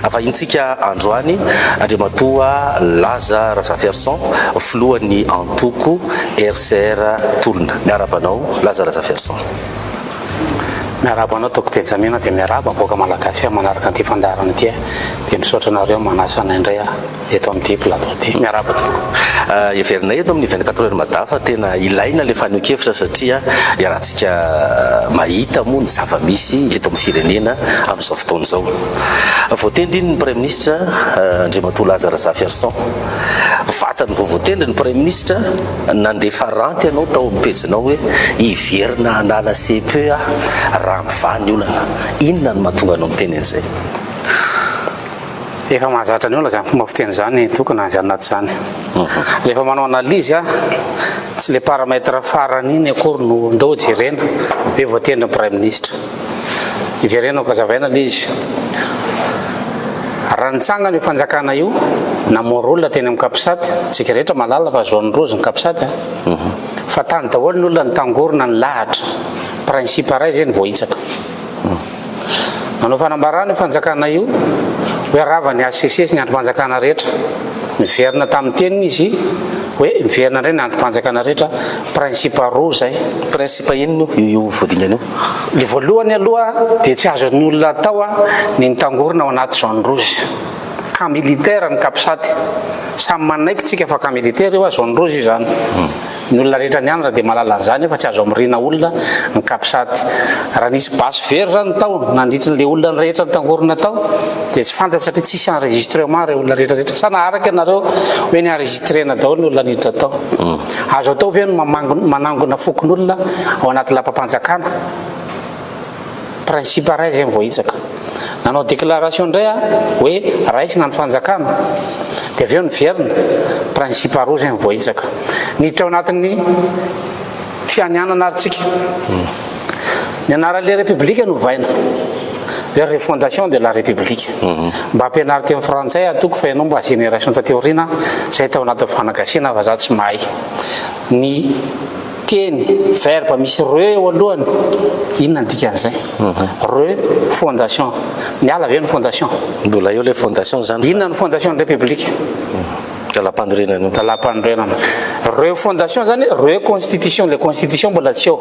avahintsika androany Andriamatoa Laza Razaferson filohan'ny antoko RCR Tolona. Miarabanao Laza Razaferson. Miarabanao Toko Benjamina dia miaraba boka malagasy manaraka an'ity fandarana ity dia misaotra nareo manasa indray eto amin'ity plateau ity. Miaraba Toko. Everinay eto amin'ny 24 heures madafa tena ilaina le faneho-kevitra satria iarahantsika mahita moa ny zava-misy eto amin'ny firenena amin'izao fotoana izao. Voatendry ny Premier Ministre Andriamatoa Laza Razaferson. Vatany vao voatendry ny Premier Ministre nandefa ranty ianao tao amin'ny pejinao hoe hiverina hanala CPE raha mivany olana. Inona no mahatonga anao miteny an'izay? Efa mahazatra ny olona zany fomba fiteny zany tokony azy anaty zany. Rehefa manao analizy tsy le paramètre farany iny akory no ndao jerena hoe voatendry ny Premier Ministre. Iverena ka zavaina le izy. Raha nitsangana io fanjakana io namoro olona teny amin'ny Kapisady, tsika rehetra malala fa zone rose ny Kapisady fa tany daholo ny olona nitangorona ny lahatra principe ray zay ny voahitsaka. Nanao fanambarana io fanjakana io hoe rava ny ACC sy ny androm-panjakana rehetra miverina tamin'ny teniny izy hoe miverina indray ny androm-panjakana rehetra principe roa zay. Principe inona io voadingana io? Le voalohany aloha dia tsy azo ny olona atao ny nitangorona ao anaty zone rouge. Camp militaire ny Kapisady. Samy manaiky tsika fa camp militaire io zone rouge io zany. Ny olona rehetra nianatra dia malala an'izany fa tsy azo amrina olona ny Kapisady. Raha nisy basy very zany tao nandritra le olona rehetra nitangorona tao dia tsy fantatra satria tsisy enregistrement re olona rehetrarehetra. Sanaraka ianareo hoe ny enregistrena daholo ny olona niditra tao. Azo atao ve manangona fokon'olona ao anaty lapam-panjakana? Principe ray zay voahitsaka. Nanao déclaration indray hoe raisina ny fanjakana dia avy eo ny verina principe roa zay voahitsaka. Niditra ao anatin'ny fianianana aritsika. Ny anaran'le république no vaina hoe refondation de la république. Mba ampianary teny frantsay atoko fa ianao mba génération tateorina zay tao anaty fanagasiana fa za tsy mahay. Ny teny verbe misy re eo alohany inona ny dikan'izay? Refondation. Miala avy eo ny fondation. Mbola eo le fondation zany. Inona ny fondation de république? Dalam-pandrenana. Dalam-pandrenana. Refondation zany reconstitution. Le constitution mbola tsy eo.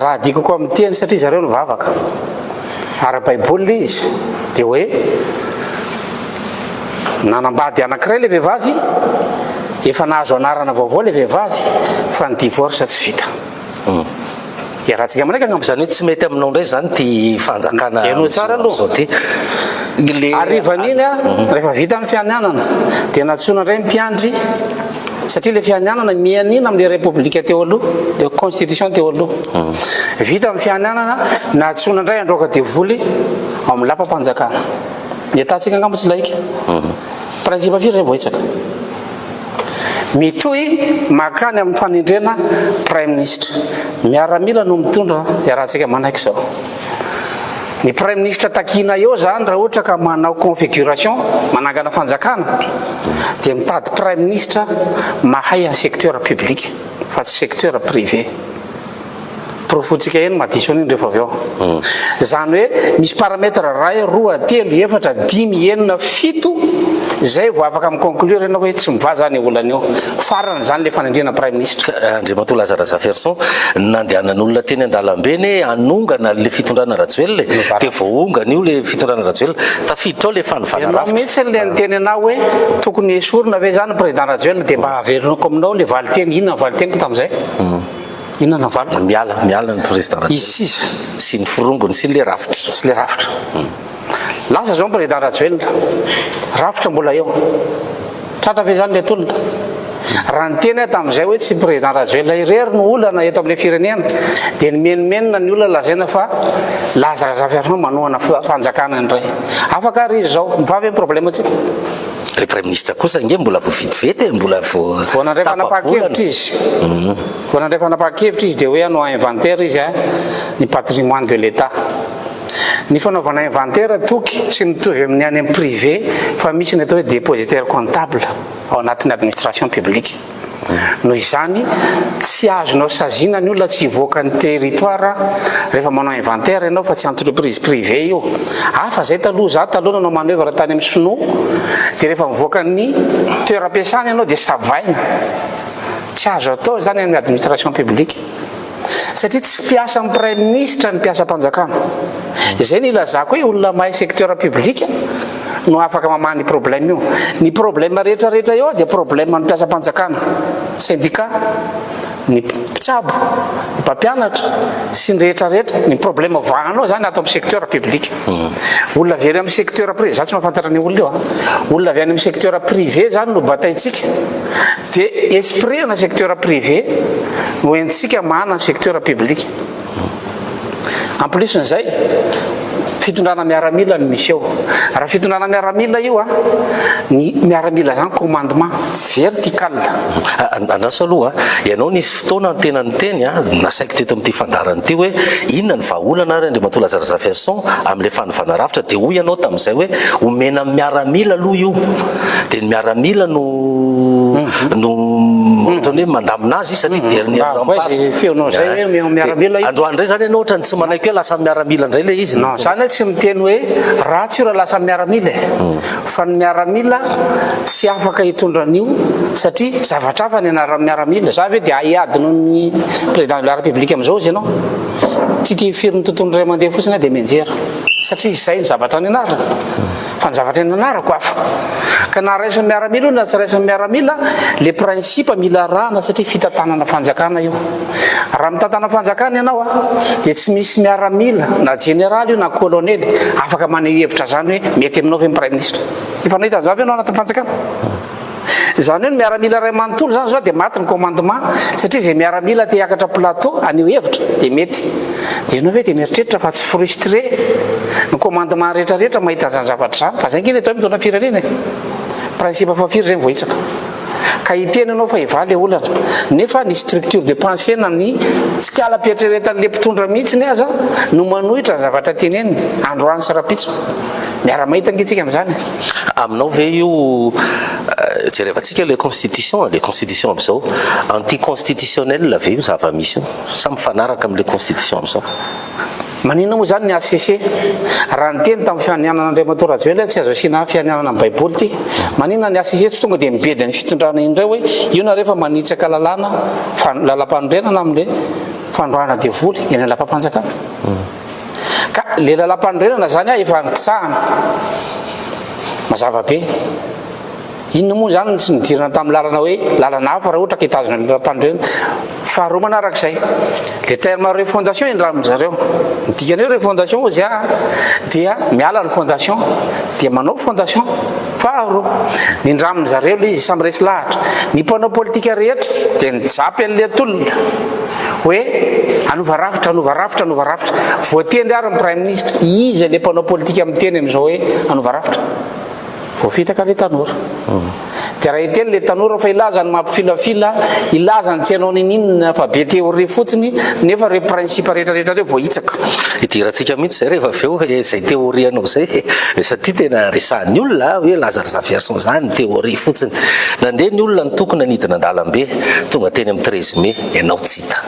Raha dikako amin'ny teny satria zareo nivavaka. Ara-baiboly izy dia hoe nanambady anankiray le vehivavy efa nahazo anarana vaovao le vehivavy fa ny divorce tsy vita. Iarahantsika manaiky zany hoe tsy mety aminao indray zany ty fanjakana eno tsara aloha ty. Arivan'iny rehefa vita amin'ny fianianana dia natsona indray mpiandry satria le fianianana mianina amin'le république teo aloha le constitution teo aloha. Vita amin'ny fianianana natsona indray androaka devoly ao amin'ny lapam-panjakana. Ny atantsika angamba tsy laika. Principe firy zay voahitsaka. Mitohy makany amin'ny fanindrena Prime Ministre. Miaramila no mitondra iarahantsika manaiky zao. Ny Prime Ministre takina eo zany raha ohatra ka manao configuration manangana fanjakana dia mitady Prime Ministre mahay en secteur public fa tsy secteur privé. Profotsika eny madiso an'iny rehefa avy eo. Zany hoe misy paramètre ray, roa, telo, efatra, dimy, enina, fito zay vao afaka miconclure ianao hoe tsy mivaza ny olana eo. Farany zany le fanendrena Prime Ministre. Andriamatoa Laza Razaferson nandehanan'olona teny an-dalambe anongana le fitondrana Rajoelina dia voaongana io le fitondrana Rajoelina tafiditra ao le fanivana rafitra. Mihitsy le niteny anao hoe tokony esorina ve zany président Rajoelina dia mba averinako aminao le valiteny. Inona valiteniko tamin'izay? Inona navalina? Miala ny président Rajoelina. Izy sy ny forongony sy le rafitra. Sy le rafitra. Lasa zao président Rajoelina. Rafitra mbola eo. Tratra ve zany le tolona? Raha niteny tamin'izay hoe tsy président Rajoelina irery no olana eto amin'ny firenena dia ny menimenina ny olona lazaina fa Laza Razaferson manohana fanjakana indray. Afaka ary izy zao mivavy amin'ny problème atsika. Le Premier Ministre kosa nge mbola voavitivety mbola vao nandray fanapahakevitra izy. Vao nandray fanapahakevitra izy dia hoe hanao inventaire izy ny patrimoine de l'État. Ny fanaovana inventaire toky tsy mitovy amin'ny any privé fa misy ny atao hoe dépositaire comptable ao anatin'ny administration publique. noho izany tsy azonao sazina ny olona tsy hivoaka ny territoire rehefa manao inventaire ianao fa tsy entreprise privé io afa zay taloha nanao manœuvre tany amin'ny sinoa dia rehefa mivoaka ny toeram-piasana ianao dia savaina tsy azo atao zany amin'ny administration publique satria tsy mpiasa amin'ny prime ministre ny mpiasa-mpanjakana izay ny ilazako hoe olona mahay secteur public no afaka mamany problème io ny problème rehetrarehetra eo dia problème ny mpiasa-mpanjakana syndicat ny mpitsabo ny mpampianatra sy ny rehetrarehetra ny problème vahanao zany atao amin'ny secteur public olona very amin'ny secteur privé za tsy mahafantatra ny olona io olona avy any amin'ny secteur privé zany no bataitsika dia esprit na secteur privé no entsika mahana ny secteur public en plus n'izay fitondrana miaramila no misy eo raha fitondrana miaramila io ny miaramila zany commandement vertical andraso aloha ianao nisy fotoana tena ny teny nasaiko teto amin'ity fandarana ity hoe inona ny vahaolana ary Andriamatoa Lazare Zaferson amin'ilay fanovana rafitra dia hoy ianao tamin'izay hoe omena miaramila aloha io dia ny miaramila no ohatrany hoe mandaminazy satria feonao zay miaramila androany ndray zany ianao ohatrany tsy manaiky hoe lasa miaramila indray le izy non zany tsy miteny hoe ratsy io raha lasa miaramila fa ny miaramila tsy afaka hitondran'io satria zavatra hafa ny anaran'ny miaramila za ve dia aiadino ny président de la république amin'izao izy ianao tsy tia firy ny tontolo ray mandeha fotsiny dia mianjera satria izay ny zavatra ny anarana fa ny zavatra ny anarako hafa ka na raisa miaramila io na tsy raisa miaramila le principe mila rana satria fitantanana fanjakana io raha mitantana fanjakana ianao dia tsy misy miaramila na général io na colonel afaka maneho hevitra zany hoe mety aminao ve ny prime ministre efa nahita zavy ianao anatin'ny fanjakana zany hoe ny miaramila ray manontolo zany zao dia maty ny commandement satria zay miaramila te hiakatra plateau anio hevitra dia mety dia ianao ve dia mieritreritra fa tsy frustré ny commandement rehetrarehetra mahita zany zavatra zany fa zay nkeny atao mitondra firenena principe fafiry zay mivohitsaka ka hiteny anao fa hivaly olana nefa ny structure de pensée na ny tsikala pietreretan'le mpitondra mihitsy ny aza no manohitra ny zavatra teneniny androany sarapitso miara-mahita ngitsika amin'izany aminao ve io jerevantsika le constitution amin'izao anticonstitutionnel ve io zava-misy io samy mifanaraka amin'le constitution amin'izao manina moa zany ny ACC raha ny teny tamin'ny fianianana Andriamatoa Rajoelina tsy azo asiana fianianana amin'ny baiboly ty manina ny ACC tsy tonga dia mibedy ny fitondrana indray hoe io na rehefa manitsaka lalàna lalam-panondrenana amin'le fandroana devoly eny lalam-pampanjakana ka le lalam-panondrenana zany efa nikitsahana mazava be inona moa zany tsy nidirana tamin'ny lalana hoe lalana hafa raha ohatra ka hitazona ny lalam-panondrenana faharoa manarak'izay le terme refondation endramin zareo midikany hoe refondation ozy dia miala ny fondation dia manao fondation faharoa ny ndramin zareo le izy samy resy lahatra ny mpanao politika rehetra dia nijapy an'le tolona hoe anova rafitra voatendry ary ny prime ministre izy le mpanao politika miteny amin'izao hoe anova rafitra voafitaka le tanora dia raha hiteny le tanora fa ilaza ny mampifilafila ilaza ny tsy hanao ninina fa be théorie fotsiny nefa re principe rehetrarehetra reo voahitsaka idirantsika mihitsy zay rehefa aveo zay théorie anao zay satria tena resahan'ny olona hoe Lazare Zaferson zany théorie fotsiny nandeha ny olona ny tokony nanidina an-dalambe tonga teny amin'ny 13 mai ianao tsy hita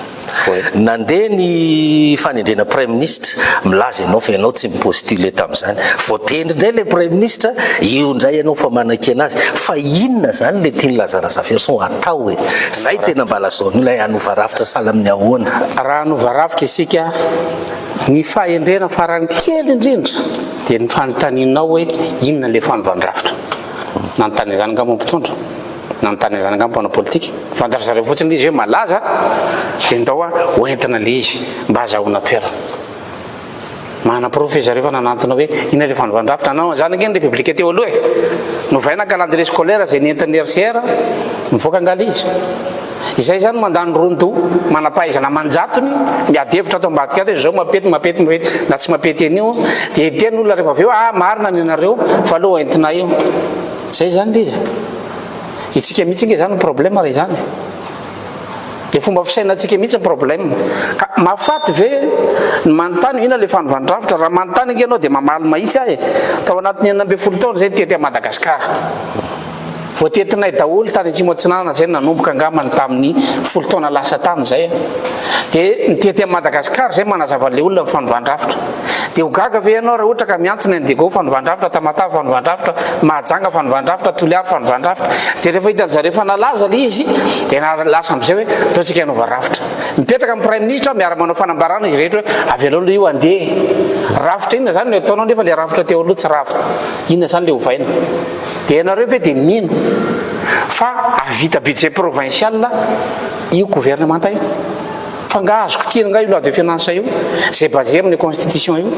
nandeha ny fanendrena prime ministre milaza ianao fa ianao tsy mipostule tamin'izany voatendry indray le prime ministre io indray ianao fa manaky anazy fa inona zany le tiany Lazare Zaferson atao hoe zay tena mbala zaony olay hanova rafitra sala amin'ny ahoana raha hanova rafitra isika ny fahendrena farany kely indrindra dia ny fanontanianao hoe inona le fanovany rafitra nanontany zany nga mampitondra nanontany zany nga mpanao politika fantatra zareo fotsiny izy hoe malaza dia ndao hoentina le izy mba azahoana toerana mana profet zareo fa nanantona hoe inona le fanovany rafitra anao zany ngeny république teo aloha novaina calendrier scolaire zay nentin'ny RCR mivoaka angaly izy izay zany mandany rondo manapahaizana manjatony miady hevitra atao ambadika aty zao mapety na tsy mapety anio dia hiteny olona rehefa aveo marina ny anareo fa aloha entina io zay zany le izy itsika mihitsy nge zany problème ray zany dia fomba fisainatsika mihitsy problème ka mafaty ve ny manontany ina le fanovany rafitra raha manontany nge ianao dia mamaly mahitsy ahy tao anatin'ny 90 taona zay tety a Madagasikara voatetinay daholo tany Tsimotsinana zay nanomboka angamany tamin'ny 10 taona lasa tany zay dia nitety Madagasikara zay manazava le olona fanovandravitra dia ho gaga ve ianao raha ohatra ka miantsona Indigo fanovandravitra Tamatave fanovandravitra Mahajanga fanovandravitra Toliara fanovandravitra dia rehefa hitan'ny zareo fa nalaza le izy dia nalasa am'izay hoe ataontsika hanova rafitra mipetraka amin'ny prime ministre miara manao fanambarana izy rehetra hoe avy aloha io andeha rafitra inona zany no ataonao nefa le rafitra teo aloha tsy rafa inona zany le hovaina dia ianareo ve dia mino fa avita budget provincial io gouvernement io fa nga azoko tiana nga io loi de finance io zay basé amin'ny constitution io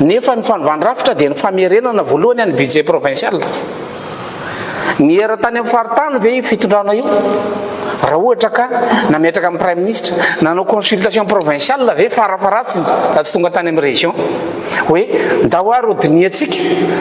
nefa ny fanovandravitra dia ny famerenana voalohany any budget provincial ny era tany amin'ny faritany ve fitondrana io raha ohatra ka nametraka amin'ny prime ministre nanao consultation provinciale ve farafaratsiny raha tsy tonga tany amin'ny région hoe ndahoary hodiniatsika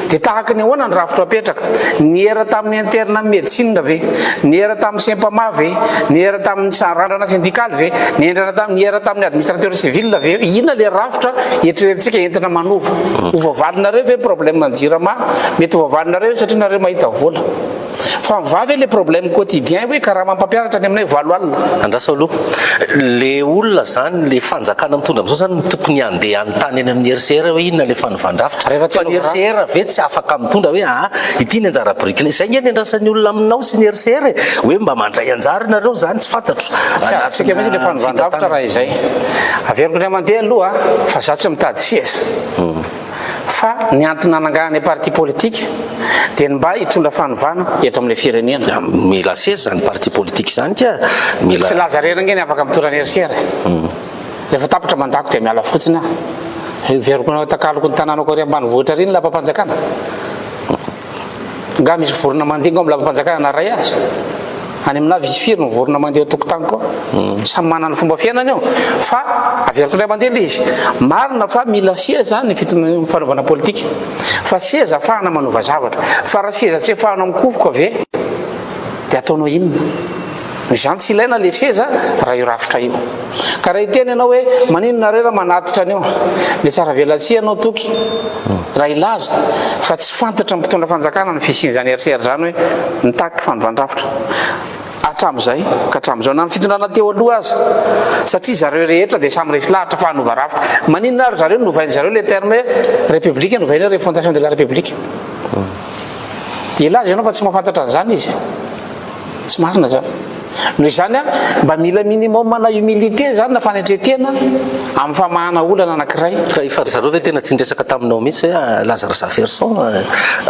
dia tahaka ny ahoana ny rafitra apetraka ny era tamin'ny interne médecine ve ny era tamin'ny Saint-Pama ve ny era tamin'ny randrana syndical ve ny era tamin'ny administrateur civil ve ina le rafitra eritreretintsika entina manova ho voavalinareo ve problème manjirama mety voavalinareo satria nareo mahita vola fa mivavy le problème quotidien hoe karaha mampampiaratra ny aminay valo alina andrasa aloha le olona zany le fanjakana mitondra am'izao zany tokony andeha anytany any amin'ny RCR hoe inona le fanovandravitra fa ny RCR ve tsy afaka mitondra hoe ity ny anjara brikina izay ngeny andrasan'ny olona aminao sy ny RCR hoe mba mandray anjara nareo zany tsy fantatro sika mihitsy le fanovandravitra raha izay averiko ndray mandeha aloha fa za tsy mitady seza fa ny antony anangahany parti politique dia mba hitondra fanovana eto amin'ilay firenena mila seza zany parti politique zany ka mila tsy laza rena ngeny afaka mitondra ny RCR rehefa tapitra mandako dia miala fotsiny veriko nao takaloko ny tanànako ary ambanivohitra riny lapampanjakana nga misy vorona mandingo amin'ny lapampanjakana na ray azy any amina visy firy no vorona mandeha tokotany koa samy manana fomba fiainana eo fa averiko ndray mandeha le izy marina fa mila seza ny fanaovana politika fa seza afahana manova zavatra fa raha seza tsy afahana mikovoka ave dia ataonao inona izany tsy ilaina le seza raha io rafitra io ka raha hiteny ianao hoe maninonareo raha manatitra an'io le tsara velatsia anao toky raha ilaza fa tsy fantatra ny mpitondra fanjakana ny fisian'izany RCR zany hoe nitaky fanovandravitra hatramin'izay ka hatramin'izao na ny fitondrana teo aloha aza satria zareo rehetra dia samy resy lahatra fa hanova rafitra maninona ary zareo novainy zareo le terme république novainy refondation de la république ilaza ianao fa tsy mahafantatra an'izany izy tsy marina zany noho izany mba mila minimum na humilité zany na fanetretena amin'ny famahana olana anankiray ka efa zareo ve tena tsy ndresaka taminao mihitsy hoe Lazare Zaferson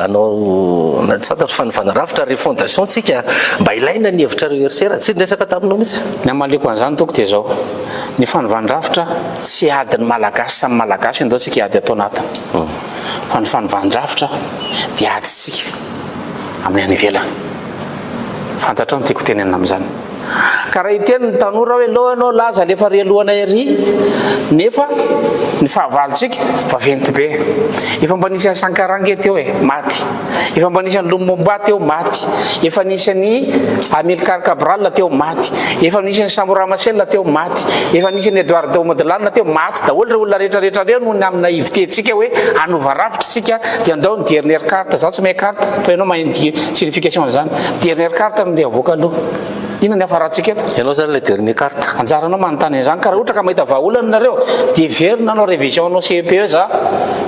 anao tsy fantatro fanovana rafitra refondation tsika mba ilaina ny hevitrareo RCR tsy ndresaka taminao mihitsy ny amaliko an'izany toko dia zao ny fanovana rafitra tsy adiny malagasy samy malagasy ndao tsika ady atao anatiny fa ny fanovana rafitra dia aditsika amin'ny any ivelany fantatra ny tiako tenenina amin'izany ka raha hiteny ny tanora hoe loha anao laza lefa relohana ery nefa ny fahavalontsika vaventy be efa mba nisy any Sankarange teo maty efa mba nisy any Lumumba teo maty efa nisy any Amilcar Cabral teo maty efa nisy any Samora Machel teo maty efa nisy any Edouard Modelane teo maty daholo reo olona rehetrarehetra reo no amin'ny naivité-tsika hoe anova rafitra tsika dia andao ny dernière carte za tsy mahay carte fa ianao mahay signification zany dernière carte no dia avoaka aloha ina ny afaratsika eto ianao zany le dernier carte anjaranao manontany zany ka raha ohatra ka mahita vahaolana nareo dia verina anao révision anao CPE za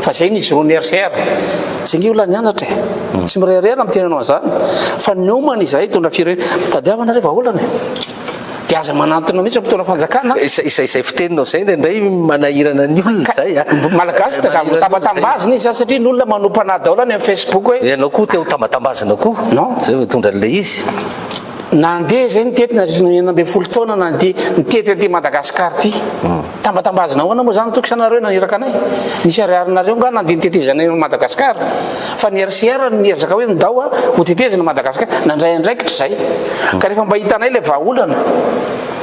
fa zay ny joroan'ny RCR tsy ngy olona nianatra tsy mirererina amin'ny tenanao zany fa niomana izay tondra firenena tadiavanareo vahaolana dia aza manantona mihitsy mpitona fanjakana izay fiteninao zay ndray manahirana ny olona zay malagasy tabatambazina izy satria ny olona manompanay daholo any amin'ny Facebook hoe ianao koa teo tambatambazina koa non zay tondrale izy nandeha zay nitety nambe 10 taona nandeha nitety aty Madagasikara ty tambatambazina ahoana moa zany tokosanareo naniraka anay nisy ariarinareo nga nandeha nitetezana Madagasikara fa ny RCR niezaka hoe ndao ho tetezina Madagasikara nandray andraikitra zay ka rehefa mba hitanay le vahaolana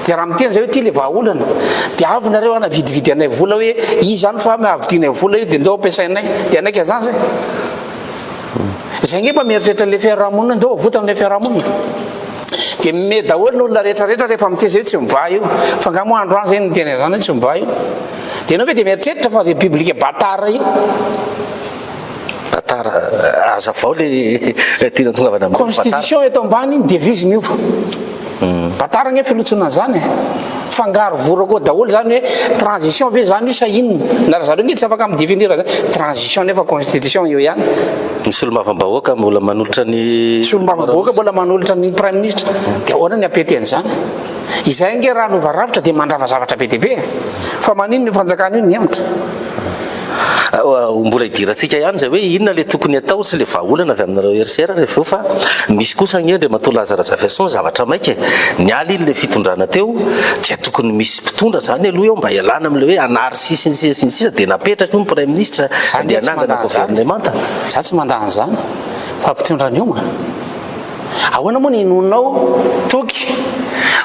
dia raha miteny zay hoe ty le vahaolana dia avy nareo ana vidividy anay vola hoe izy zany fa mahavidinay vola io dia ndao ampiasainay dia anaiky zany zay zay nge mba mieritreritra le fiarahamonina ndao avotana le fiarahamonina dia me daholo ny olona rehetrarehetra rehefa miteny zay tsy miva io fa nga mo andro any zay niteny zany tsy miva io dia anao hoe dia mieritreritra fa république batara io fatara aza vao le tiana tongavana amin'ny constitution eto ambany devise miova batara gny filotsona zany fangaro vora koa daholo zany hoe transition ve zany io sa inona na raha zareo nge tsy afaka amin'ny divinira zany transition nefa constitution io ihany misy olo-mavambahoaka mbola manolotra ny sy olo-mavambahoaka mbola manolotra ny prime ministre dia ahoana ny apeteny zany izay nge raha novaravitra dia mandrava zavatra be deaibe fa manino ny fanjakana io ny emitra mbola idirantsika ihany zay hoe inona le tokony atao sy le vahaolana avy aminareo RCR rehefa fa misy kosa ny endry matoa Lazara Verson zavatra maika ny aly iny le fitondrana teo dia tokony misy mpitondra zany aloha eo mba ialana amin'le hoe anary sisa dia napetraka ny prime ministre andeha anangana gouvernemanta za tsy mandahany zany fa mpitondrany io ma ahoana moa ny inonao toky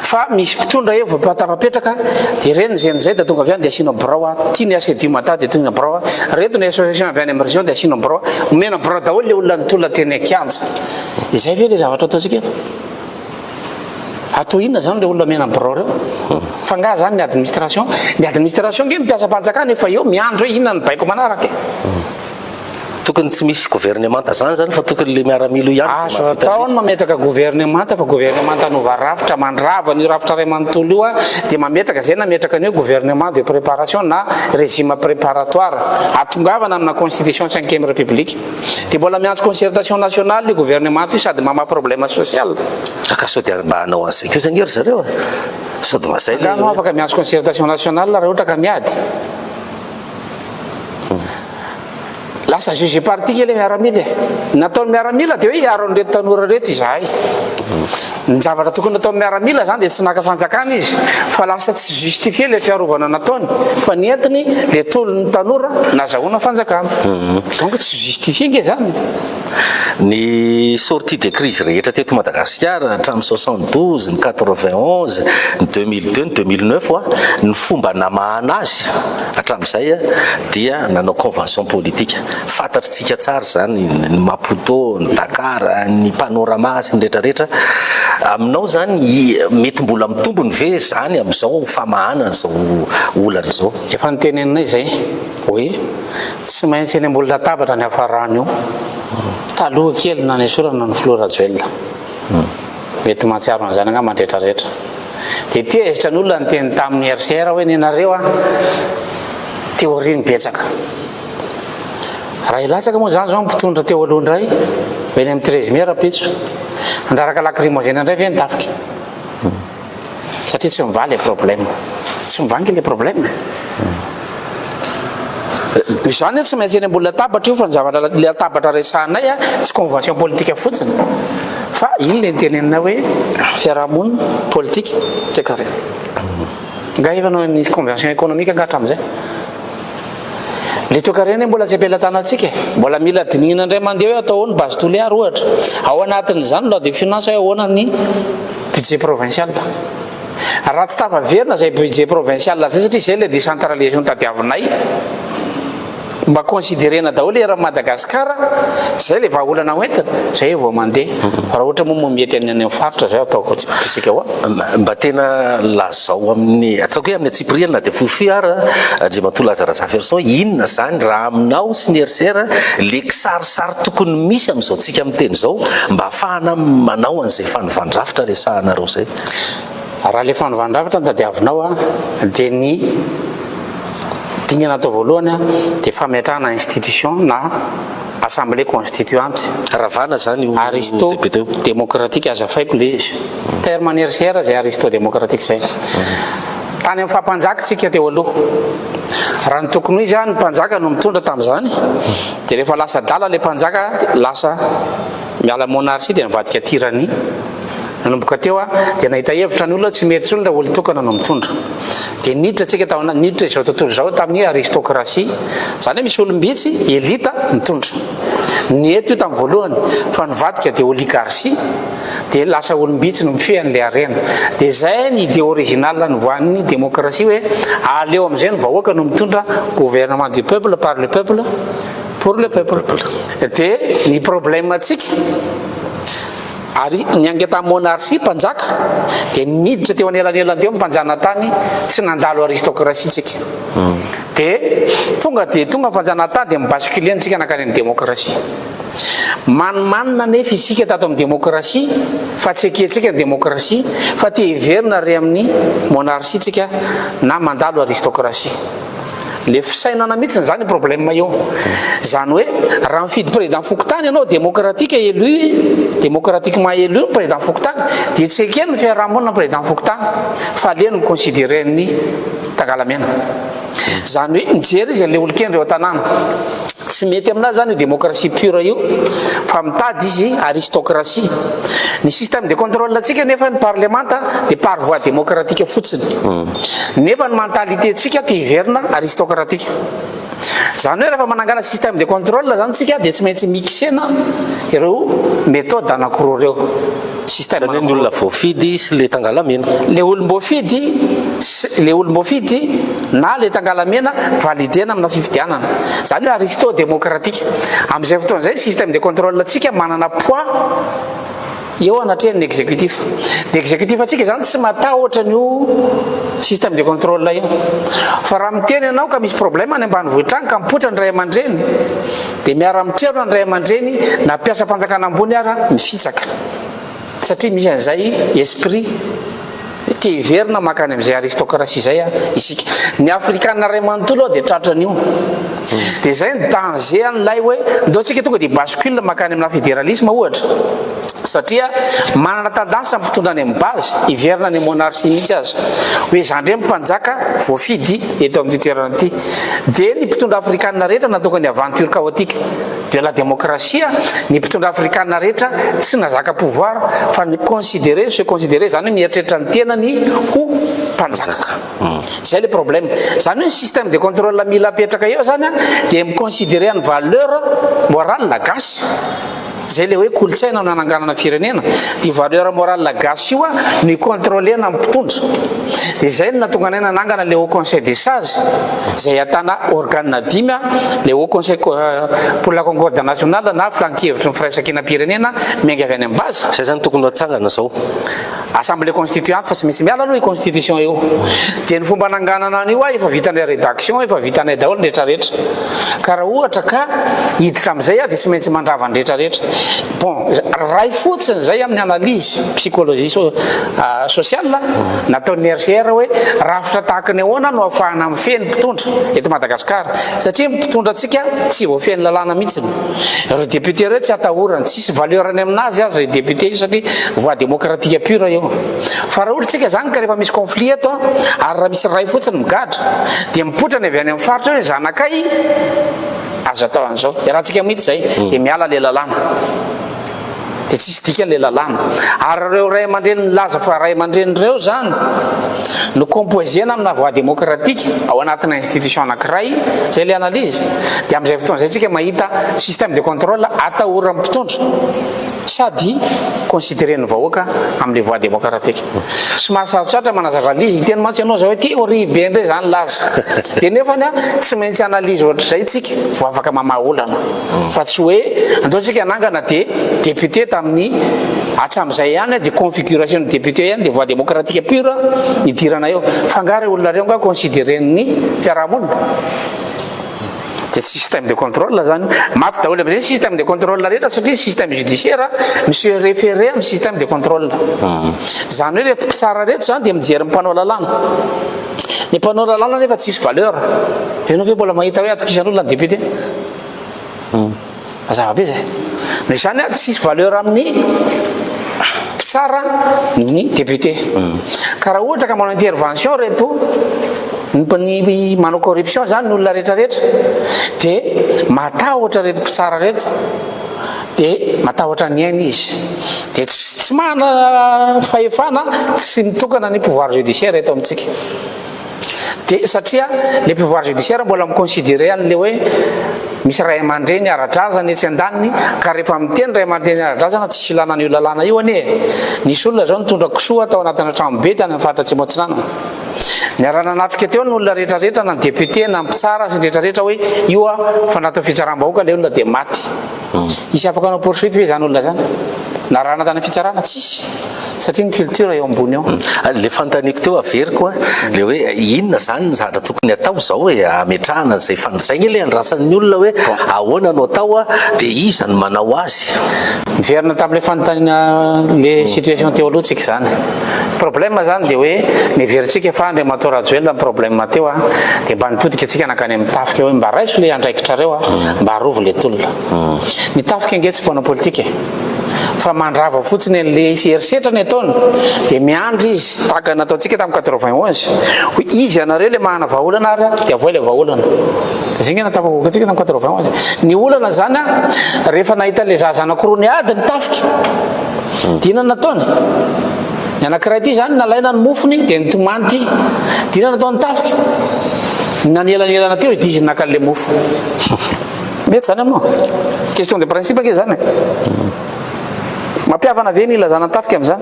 fa misy mpitondra eo vatapapetraka dia reny zay dia tonga avy any dia asina brao tia ny asa diomata dia tina brao reto ny association avy any amin'ny région dia asina brao omena brao daholo le olona nytolona teny akianja izay ve le zavatra ataontsika efa atao inona zany le olona mena brao reo fa nga zany ny administration nge mipiasa mpanjakana efa eo miandro hoe inona ny baiko manaraka tokony tsy misy gouvernemanta zany fa tokony le miaramilo ihany azo atao ny mametraka gouvernemanta fa gouvernemanta novarafitra mandrava ny rafitra ray manontolo io a dia mametraka zay nametraka ny hoe gouvernement de préparation na régime préparatoire atongavana amina constitution 5e république dia mbola miantso concertation nationale io gouvernement io sady mama problème social ka sao dia mba hanao an'izay keo zany ery zareo sao dia mazay no afaka miantso concertation nationale raha ohatra ka miady lasa juge parti kely miaramila nataony miaramila dia hoe hiaro an'ireto tanora reto izahay ny zavatra tokony natao miaramila zany dia tsy naka fanjakana izy fa lasa tsy justifie le fiarovana nataony fa nientiny le tolon'ny tanora nazahoana fanjakana donc tsy justifie nge zany ny sortie de crise rehetra teto Madagasikara hatramin'ny 72 ny 91 ny 2002 ny 2009 ny fomba namahana azy hatramin'izay dia nanao convention politique fantatritsika tsara zany ny Maputo ny Dakar ny Panorama sy ny rehetrarehetra aminao zany mety mbola mitombony ve zany amin'izao famahana zao olana zao efa niteneninay zay hoe tsy maintsy eny ambony latabatra ny hafarany io taloha kely na ny sorana ny Flora Joel mety mahatsiaro an'izany nga mandretrarehetra dia tia ezitra ny olona nyteny tamin'ny RCR hoe nenareo théorie betsaka raha ilatsaka moa zany zao mpitondra teo aloha ndray hoe ny amin'ny 13 mai rapitso andraraka lacrymogène ndray ve nitafika satria tsy mivaly le problème tsy mivangy le problème misy zany tsy maintsy eny ambony latabatra io fa ny zavatra le latabatra resahanay tsy convention politique fotsiny fa iny le nitenenina hoe fiarahamonina politique trekare nga efa nao ny convention économique nga hatramin'izay le toekareny mbola tsy ampelatanatsika mbola mila dinihina indray mandeha hoe atao ny base toliary ohatra ao anatin'izany loi de finance hoe ahoana ny budget provincial raha tsy tafaverina zay budget provincial zay satria zay le décentralisation tadiavinay mba considérena daholo era Madagasikara zay le vahaolana hoentina zay vao mandeha raha ohatra moa mety any amin'ny faritra zay ataoko tsika hoa mba tena lazao amin'ny ataoko hoe amin'ny atsipriana dia fofi ara Andriamatoa Lazara Verson inona zany raha aminao sy ny RCR le kisarisary tokony misy amin'izao tsika amin'ny teny zao mba ahafahana manao an'izay fanovandravitra resahanareo zay raha le fanovandravitra ny tadiavinao dia ny dinana atao voalohany dia fametrahana institution na assemblée constituante ravana zany aristo démocratique azafaiko le terme ny RCR zay aristo démocratique zay tany amin'ny fampanjakatsika teo aloha raha ny tokony hoe zany mpanjaka no mitondra tamin'izany dia rehefa lasa dala le mpanjaka dia lasa miala monarchie dia nivadika tyrannie nanomboka teo dia nahita hevitra ny olona tsy mety sy olona olo tokana no mitondra dia niditra tsika taona niditra izao tontolo zao tamin'ny aristocratie zany hoe misy olombitsy elita mitondra ny eto io tamin'ny voalohany fa nivadika dia oligarchie dia lasa olombitsy no mifehan'le arena dia zay ny idée originale nivoan'ny démocratie hoe aleo amin'izay ny vahoaka no mitondra gouvernement du peuple par le peuple pour le peuple dia ny problème atsika ary ny angeta monarchie mpanjaka dia niditra teo anelanelany teo mpanjana tany tsy nandalo aristocratie tsika dia tonga fanjanahantany dia mibasculer antsika nakany amin'ny démocratie. Manimanina nefa isika tato amin'ny démocratie fa tsy ekentsika ny démocratie fa te hiverina ry amin'ny monarchie tsika na mandalo aristocratie. Le fisainana mihitsy zany problème eo. Zany hoe raha mifidy président fokotany ianao démocratiquement élu président fokotany dia tsy ekeny ny fiarahamonina président fokotany fa aleny ny considéré ny Tagalamena. Zany hoe mijery izy le olon-keny reo tanàna. Tsy mety aminazy zany démocratie pure io fa mitady izy aristocratie. Ny système de contrôle atsika nefa ny parlementa dia par voie démocratique fotsiny. Nefa ny mentalité tsika te hiverina aristocratique. Zany hoe rehefa manangana système de contrôle zany tsika dia tsy maintsy mixena ireo méthode anankiroa reo. Système ny olona voafidy sy le Tangalamena. Le olom-boafidy na le Tangalamena validena amina fifidianana. Zany hoe aristo démocratique. Amin'izay fotoana zay système de contrôle atsika manana poids eo anatrehan'ny exécutif. Ny exécutif atsika zany tsy matahotra n'io système de contrôle io. Fa raha miteny ianao ka misy problème any ambanivohitra any ka mipotra ny ray aman-dreny dia miara mitrevona ny ray aman-dreny na mpiasa mpanjakana ambony ara mifitsaka. Satria misy an'izay esprit te hiverina makany amin'izay aristocratie zay isika. Ny afrikanina ray manontolo dia tratran'io. Dia zay ny danger an'ilay hoe ndao tsika tonga dia bascule makany amina fédéralisme ohatra. Satria manana tendance ampitondra any amin'ny base hiverina ny monarchie mihitsy azy. Hoe zandre mpanjaka voafidy eto amin'ny toerana ity. Dia ny mpitondra afrikanina rehetra natokana ny aventure chaotique de la démocratie, ny mpitondra afrikanina rehetra tsy nazaka pouvoir fa ny considéré zany hoe mieritreritra ny tenany ho mpanjaka. Zay le problème. Zany hoe système de contrôle mila apetraka eo zany dia miconsidéré ny valeur morale gasy. Zay le hoe kolotsaina amin'ny ananganana firenena. Dia valeur morale gasy io ny contrôlena amin'ny mpitondra. Dia zay no natonga anay nanangana le Haut Conseil des sages zay atana organe 5 le Haut Conseil pour la concorde nationale na flankevitra ny firaisan-kina-pirenena miainga avy any amin'ny base. Zay zany tokony hatsangana zao. Assemblée constituante fa tsy misy miala aloha i constitution io. Dia ny fomba nanganana an'io efa vitanay rédaction efa vitanay daholo ny rehetrarehetra. Ka raha ohatra ka hiditra amin'izay dia tsy maintsy mandrava ny rehetrarehetra. Bon, ray fotsiny zay amin'ny analyse psychologie sociale nataon'ny RCR hoe rafitra tahaka ny ahoana no ahafahana mifeny mpitondra eto Madagasikara. Satria mpitondra atsika tsy voafeny lalàna mihitsiny. Ireo député ireo tsy atahorana, tsisy valeurany aminazy azy député io satria voie démocratique pure io. Fa raha ohatra tsika zany ka rehefa misy conflit eto ary raha misy ray fotsiny migadra dia mipotrany avy any amin'ny faritra hoe zanakay azo atao an'izao. Raha tsika mihitsy zay dia miala le lalàna. Dia tsisy dikany le lalàna. Ary reo ray aman-dreny milaza fa ray aman-dreny reo zany no composena amina voie démocratique ao anatina institution anankiray zay le analyse. Dia amin'izay fotoana zay tsika mahita système de contrôle atahorana mpitondra sady considéren'ny vahoaka amin'le voie démocratique. Somary sarotsatra manazava lizy iteny mantsy ianao zao hoe théorie be ndray zany laza. Dia nefany tsy maintsy analyse ohatr'izay tsika vo afaka mamaha olana. Fa tsy hoe andao tsika anangana dia député tamin'ny hatramin'izay ihany dia configuration ny député ihany dia voie démocratique pure idirana eo. Fangary olona reo nga considéren'ny fiarahamonina. Dia système de contrôle zany maty daholo amin'izay système de contrôle rehetra satria système judiciaire monsieur référé amin'ny système de contrôle. Zany hoe reto mpitsara reto zany dia mijery mpanao lalàna. Ny mpanao lalàna nefa tsisy valeur. Ianao ve mbola mahita hoe atokisan'olona ny député? Mazava be zay. Noho izany tsisy valeur amin'ny mpitsara ny député. Ka raha ohatra ka manao intervention reto ny manao corruption zany ny olona rehetrarehetra dia matahotra reto mpitsara reto dia matahotra ny aina izy. Dia tsy mana fahefana tsy mitokana ny pouvoir judiciaire eto amintsika. Dia satria le pouvoir judiciaire mbola miconsidéré an'le hoe misy ray aman-dreny ara-drazana etsy an-daniny ka rehefa miteny ray aman-dreny ara-drazana tsisy ilana io lalàna io anie. Nisy olona zao nitondra kisoa tao anatina tranombe tany amin'ny faritra Tsimotsinana. Niarana natrika teo ny olona rehetrarehetra na ny député na ny mpitsara sy rehetrarehetra hoe io fa natao fitsaram-bahoaka le olona dia maty. Isy afaka anao poursuite ve zany olona zany? Narana tany fitsarana tsisy. satria ny culture eo ambony ao. Le fantaniko teo averiko le hoe inona zany ny zavatra tokony atao zao hoe ametrahana zay fandraisaigny le andrasan'ny olona hoe ahoana no atao dia iza no manao azy. Miverina tamin'le fanontaniana le situation teo aloha tsika zany. Problème zany dia hoe miveritsika fa Andriamantoa Rajoelina problème teo dia mba nitodika antsika nakany amin'ny tafika hoe mba raiso le andraikitrareo mba harovo le tolona. Ny tafika nge tsy mpanao politika fa mandrava fotsiny an'le erisetrany ataony dia miandry izy tahaka nataontsika tamin'ny 91 hoe izy anareo le mahana vahaolana ary dia avoa le vahaolana. Dia zay nge natafavoaka antsika tamin'ny 91. Ny olana zany rehefa nahita le zaza anankiroa niady ny tafika dia inona nataony? Ny anankiray ity zany nalaina ny mofony dia nitomany ity dia inona nataony tafika? Nanielanelana teo izy dia izy naka le mofo. Mety zany aminao question de principe ke zany mampiavana ve ny ilazana ny tafika amin'izany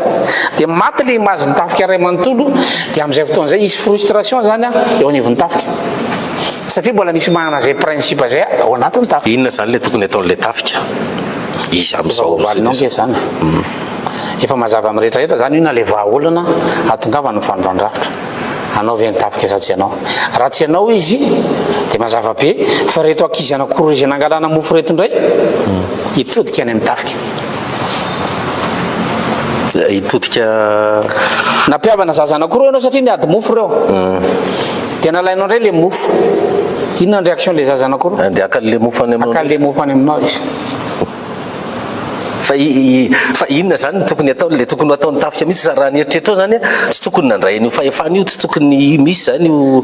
dia maty le image ny tafika ray manontolo dia amin'izay fotoan'izay isy frustration zany eo anivon'ny tafika satria mbola misy manana zay principe zay ao anatin'ny tafika. Inona zany le tokony ataon'le tafika izy amin'izao valinao ke zany efa mazava amin'ny rehetrarehetra zany io na le vahaolana atongava ny fanondrandrafitra anao ve ny tafika sa tsy anao. Raha tsy anao izy dia mazava be fa reto ankizy anankiroa izy nangalana mofo reto indray hitodika any amin'ny tafika. Hitodika nampiavana zaza anankiroa ianao satria niady mofo reo dia nalainao indray le mofo. Inona ny réaction le zaza anankiroa? dia akan'le mofo any aminao. Akan'le mofo any aminao izy. Fa inona zany tokony atao le tokony ataon'ny tafika mihitsy sa raha nieritreritro zany tsy tokony nandray io fahefana io tsy tokony misy zany io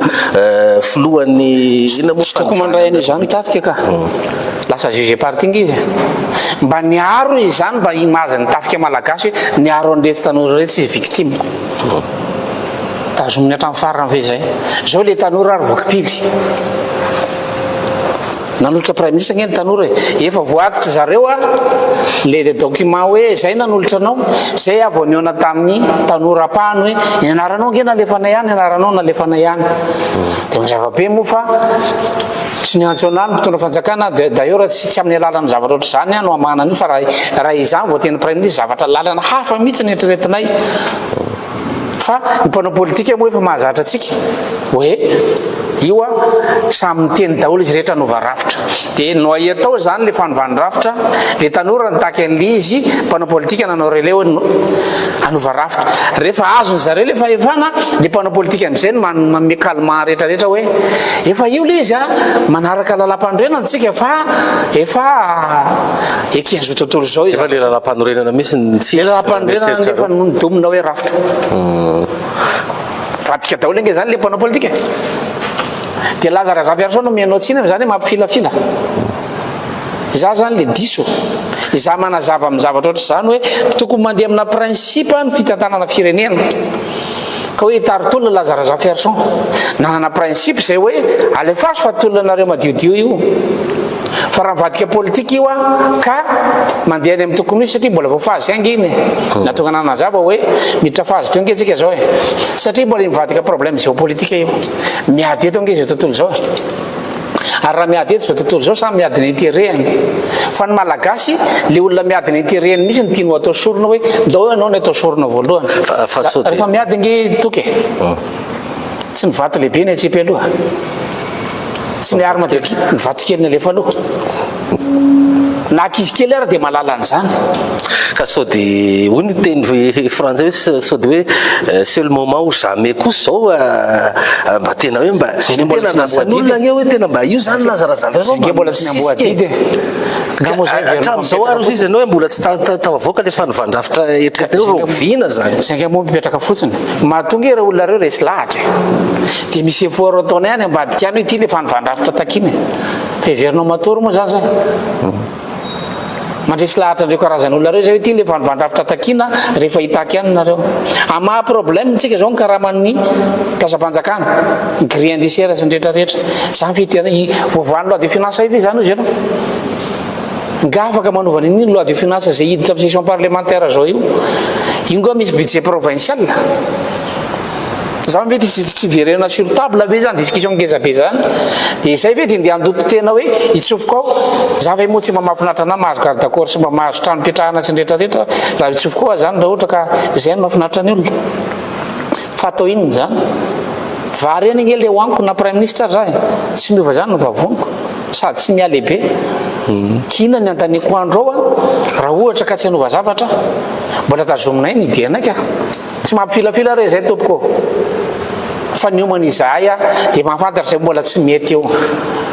filohan'ny inona moa tsy tokony mandray an'io zany tafika ka lasa juge parti ngy izy mba niaro izy zany mba imazany tafika malagasy niaro an'irety tanora rehetra izy victime tazominy hatramin'ny farany ve zay zao le tanora ary voakipily nanolotra prime ministre nge ny tanora efa voatitra zareo le document hoe zay nanolotra anao zay avoaniona tamin'ny tanora pano hoe ianaranao nge nalefana ihany ianaranao nalefana ihany dia mazava be moa fa tsy niantso anahy mpitondra fanjakana d'ailleurs tsy amin'ny alalany zavatra oatra zany no amanana io fa raha izany voateny prime ministre zavatra lalana hafa mihitsy ny eritreretinay fa ny mpanao politika moa efa mahazatra atsika hoe io samy miteny daholo izy rehetra nova rafitra dia no atao zany le fanovany rafitra le tanora nitaky an'le izy mpanao politika nanao relais hoe anova rafitra rehefa azony zareo le fahefana le mpanao politika am'izay no manome calmant rehetrarehetra hoe efa io le izy manaraka lalam-panorenana antsika fa efa ekenzo tontolo zao izy efa le lalam-panorenana mihitsy le lalam-panorenana nefa nidomina hoe rafitra fatika daholo nge zany le mpanao politika dia laza raha zafiarso no mianao tsina zany hoe mampifilafila za zany le diso iza manazava amin'ny zavatra oatra zany hoe tokony mandeha amina principe ny fitantanana firenena ka hoe taritolona laza raha zafiarson nanana principe zay hoe alefaso fa tolona anareo madiodio io fa raha mivadika politika io ka mandeha any amin'ny tokony izy satria mbola voafazy angy iny natonga nanazava hoe miditra fazy teo nge tsika zao e satria mbola mivadika problème géopolitika io miady eto nge zao tontolo zao ary raha miady eto zao tontolo zao samy miady ny intérêtny fa ny malagasy le olona miady ny intérêtny misy ny tiano atao sorona hoe ndao ianao ny atao sorona voalohany rehefa miady nge toky tsy mivato lehibe ny atsipy aloha tsy niary madio nivato kely ny alefa aloha na ankizy kely ary dia malala an'izany ka sao dia hoy ny teny frantsay hoe sao dia hoe seul moment où jamais kosa zao mba tena hoe mba tena nasan'olona nge hoe tena mba io zany lazarazavy nge mbola tsy niamboadidy hatramin'izao ary izy anao hoe mbola tsy tavavoaka le fanovandrafitra eritreretreo rovina zany zay nge moa mipetraka fotsiny mahatonga raha olona reo resy lahatra dia misy effort ataona ihany ambadika any hoe ity le fanovandrafitra takiny fa heverinao matory moa zany zay mandresy lahatra andreo karazan'olona reo zay hoe ity le fanovandrafitra takina rehefa hitaky ihany nareo amaha problème tsika zao ny karaman'ny plasampanjakana grille indiciaire sy ny rehetrarehetra zany fitena voavoany loi de finance ivy zany izy ianao nga afaka manovana iny loi de finance zay hiditra amin'ny session parlementaire zao io ngo misy budget provincial za ve tsy verena sur table be zany discussion ngezabe zany de izay ve de ndeha andoto tena hoe itsofoko ao za ve moa tsy mahafinaritra ana mahazo garde d'accord sy mba mahazo trano pitrahana sy nrehetrarehetra raha itsofoko ao zany raha ohatra ka zay no mahafinaritra ny olona fa atao inony zany vareny nge le hoaniko na prime ministre za tsy miova zany no vavoniko sady tsy mialehibe kina ny antaniko andro ao raha ohatra ka tsy hanova zavatra mbola tazominay ny idianaka tsy mampifilafila re zay tompoko fa niomana izahay dia mahafantatra zay mbola tsy mety eo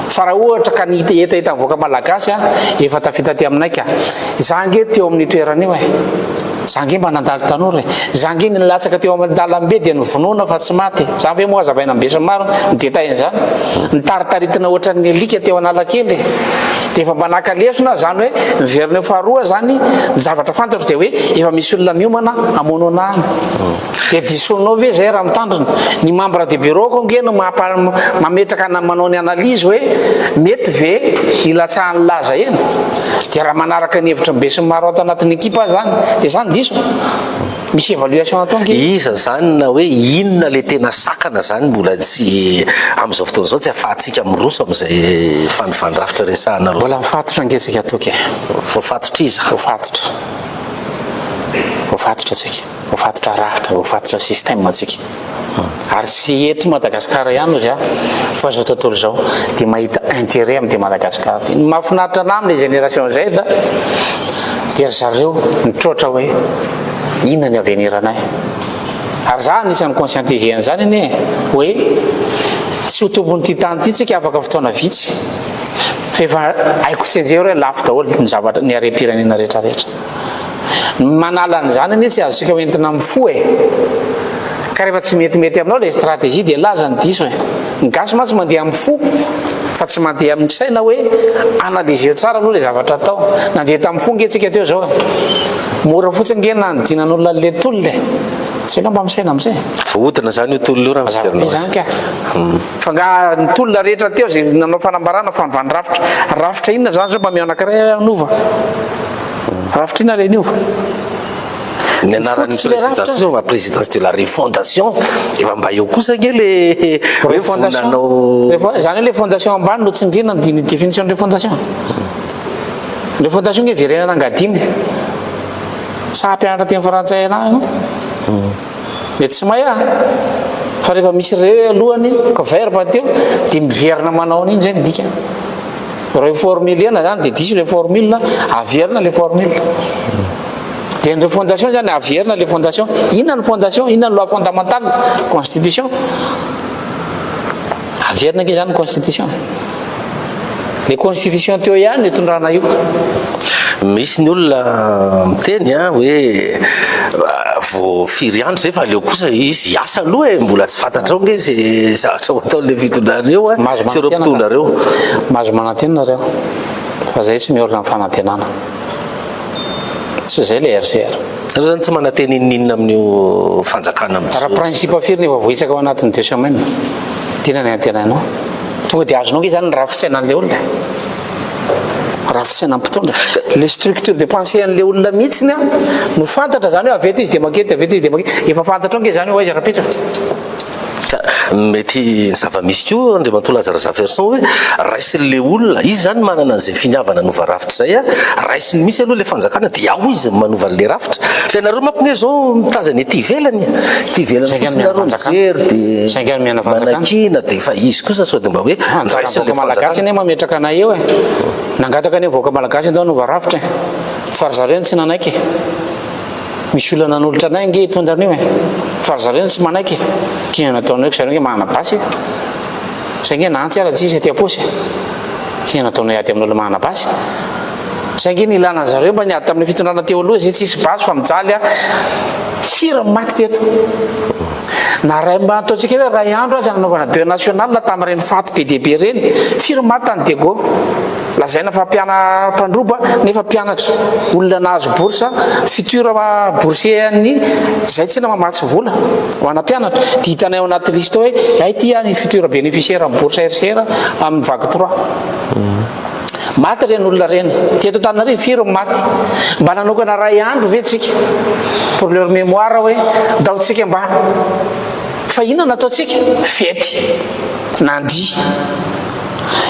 fa raha ohatra ka ny etaeta mivoaka malagasy efa tafita ty aminay ka za nge teo amin'ny toerana io za nge mba nandalo tanora za nge nilatsaka teo amin'ny dalambe dia nyvonoana fa tsy maty za ve moa azavaina ambesy maro nydetainy zany nitaritaritina ohatra ny alika teo analakely dia efa mba nakalesona zany hoe miverina faharoa zany ny zavatra fantatro dia hoe efa misy olona miomana amono ana any dia disonao ve zay raha mitandrina ny membre de bureau ko nge no mametraka manao ny analyse hoe mety ve ilatsahany laza eny dia raha manaraka ny hevitra mibesy maro ato anatin'ny ekipa zany dia zany diso misy évaluation atao nge iza zany na hoe inona le tena sakana zany mbola tsy am'izao fotoana zao tsy afahantsika miroso am'izay fanifandrafitra resahana mbola mifatotra ngesika atoke voafatotra iza voafatotra tsika voafatotra rafitra voafatotra système atsika ary tsy eto Madagasikara ihany ozy fa zao tontolo zao dia mahita intérêt amin'ity Madagasikara ty mahafinaritra ana amin'ny génération zay dia zareo mitroatra hoe inona ny avenir anay ary za anisan'ny conscientiser zany anie hoe tsy ho tompony ty tany ty tsika afaka fotoana vitsy fa efa haiko tsy anjeo hoe lafo daholo ny zavatra ny arem-pirenena rehetrarehetra manala an'izany anie tsy azontsika hoentina mifo ka rehefa tsy metimety aminao le stratégie dia laza ny diso ny gasy ma tsy mandeha amin'ny fo fa tsy mandeha amin'ny saina hoe analyse tsara aloha le zavatra atao nandeha tamin'ny fo ngetsika teo zao mora fotsiny nge nanodinan'olona le tolole tsy anao mba misaina amizay vohodina zany io tolona io raha zany ka fa nga ny tolona rehetra teo zay nanao fanambarana fanivany rafitra inona zany zao mba mianakiray anova rafitra inona le niova ny anaran'ny présidence présidence de la refondation efa mba eo kosa nge le hoe vonanao zany hoe le fondation ambany no tsindrina ny définition de fondation nge verenana angadiny sa mpianatra ty amin'ny frantsay ana mety tsy mahay fa rehefa misy reo alohany ka verbe teo dia miverina manao an'iny zay midika reo formule ena zany dia diso le formule averina le formule dia ny refondation zany averina le fondation inona ny fondation inona ny loi fondamentale constitution averina nge zany constitution le constitution teo ihany itondrana io misy ny olona miteny hoe voafiry andro zay fa leo kosa izy asa aloha mbola tsy fantatrao nge zay zavatra ataon'le fitondrana eo sy ireo mpitondra reo mahazo manantenina reo fa zay tsy miorina amin'ny fanantenana tsy zay le RCR reo zany tsy mananteny ininina amin'io fanjakana raha principe afiry efa vohitsaka ao anatin'ny 2 semaine tena ny antenainao tonga dia azonao nge zany ny rafitsainan'le olona rafitsaina mpitondra le structure de pensée an'le olona mihitsiny no fantatra zany hoe aveto izy dia makety aveto izy dia makety efa fantatra ao nge zany hoe aiza rapetsaka mety ny zava-misy ko andriamatoa Lazare Zaverson hoe raisin'le olona izy zany manana an'izay finiavana nova rafitra zay raisiny misy aloha le fanjakana dia ao izy manova an'le rafitra fa ianareo mampinge zao mitazany ety ivelany ety ivelany fotsinareo mijery dia manakina dia fa izy kosa sao dia mba hoe raisin'le malagasy ane mametraka anay eo nangataka ane voaka malagasy ndao nova rafitra fa ry zareo tsy nanaiky misy olona nanolotra anay nge hitondrana io fa ry zareo tsy manaiky kina nataonao ko zareo nge manana basy zay nge nantsy ala tsisy aty aposy kina nataonao ady amin'olo manana basy zay nge nilana zareo mba niady tamin'ny fitondrana teo aloha zay tsisy basy fa mijaly firy maty teto na ray mba ataontsika hoe ray andro azy nanaovana 2 national tamin'ireny faty PDB reny firy maty tany Dego lazaina fa mpiana mpandroba nefa mpianatra olona nahazo bourse futur boursier ny zay tsy na mamatsy vola ho ana mpianatra dia hitanay ao anaty liste hoe ay ty ny futur bénéficiaire amin'ny bourse RCR amin'ny vague 3 maty reny olona reny teto tanare firy maty mba nanokana ray andro ve tsika pour leur mémoire hoe daotsika mba fa inona ataontsika fety nandia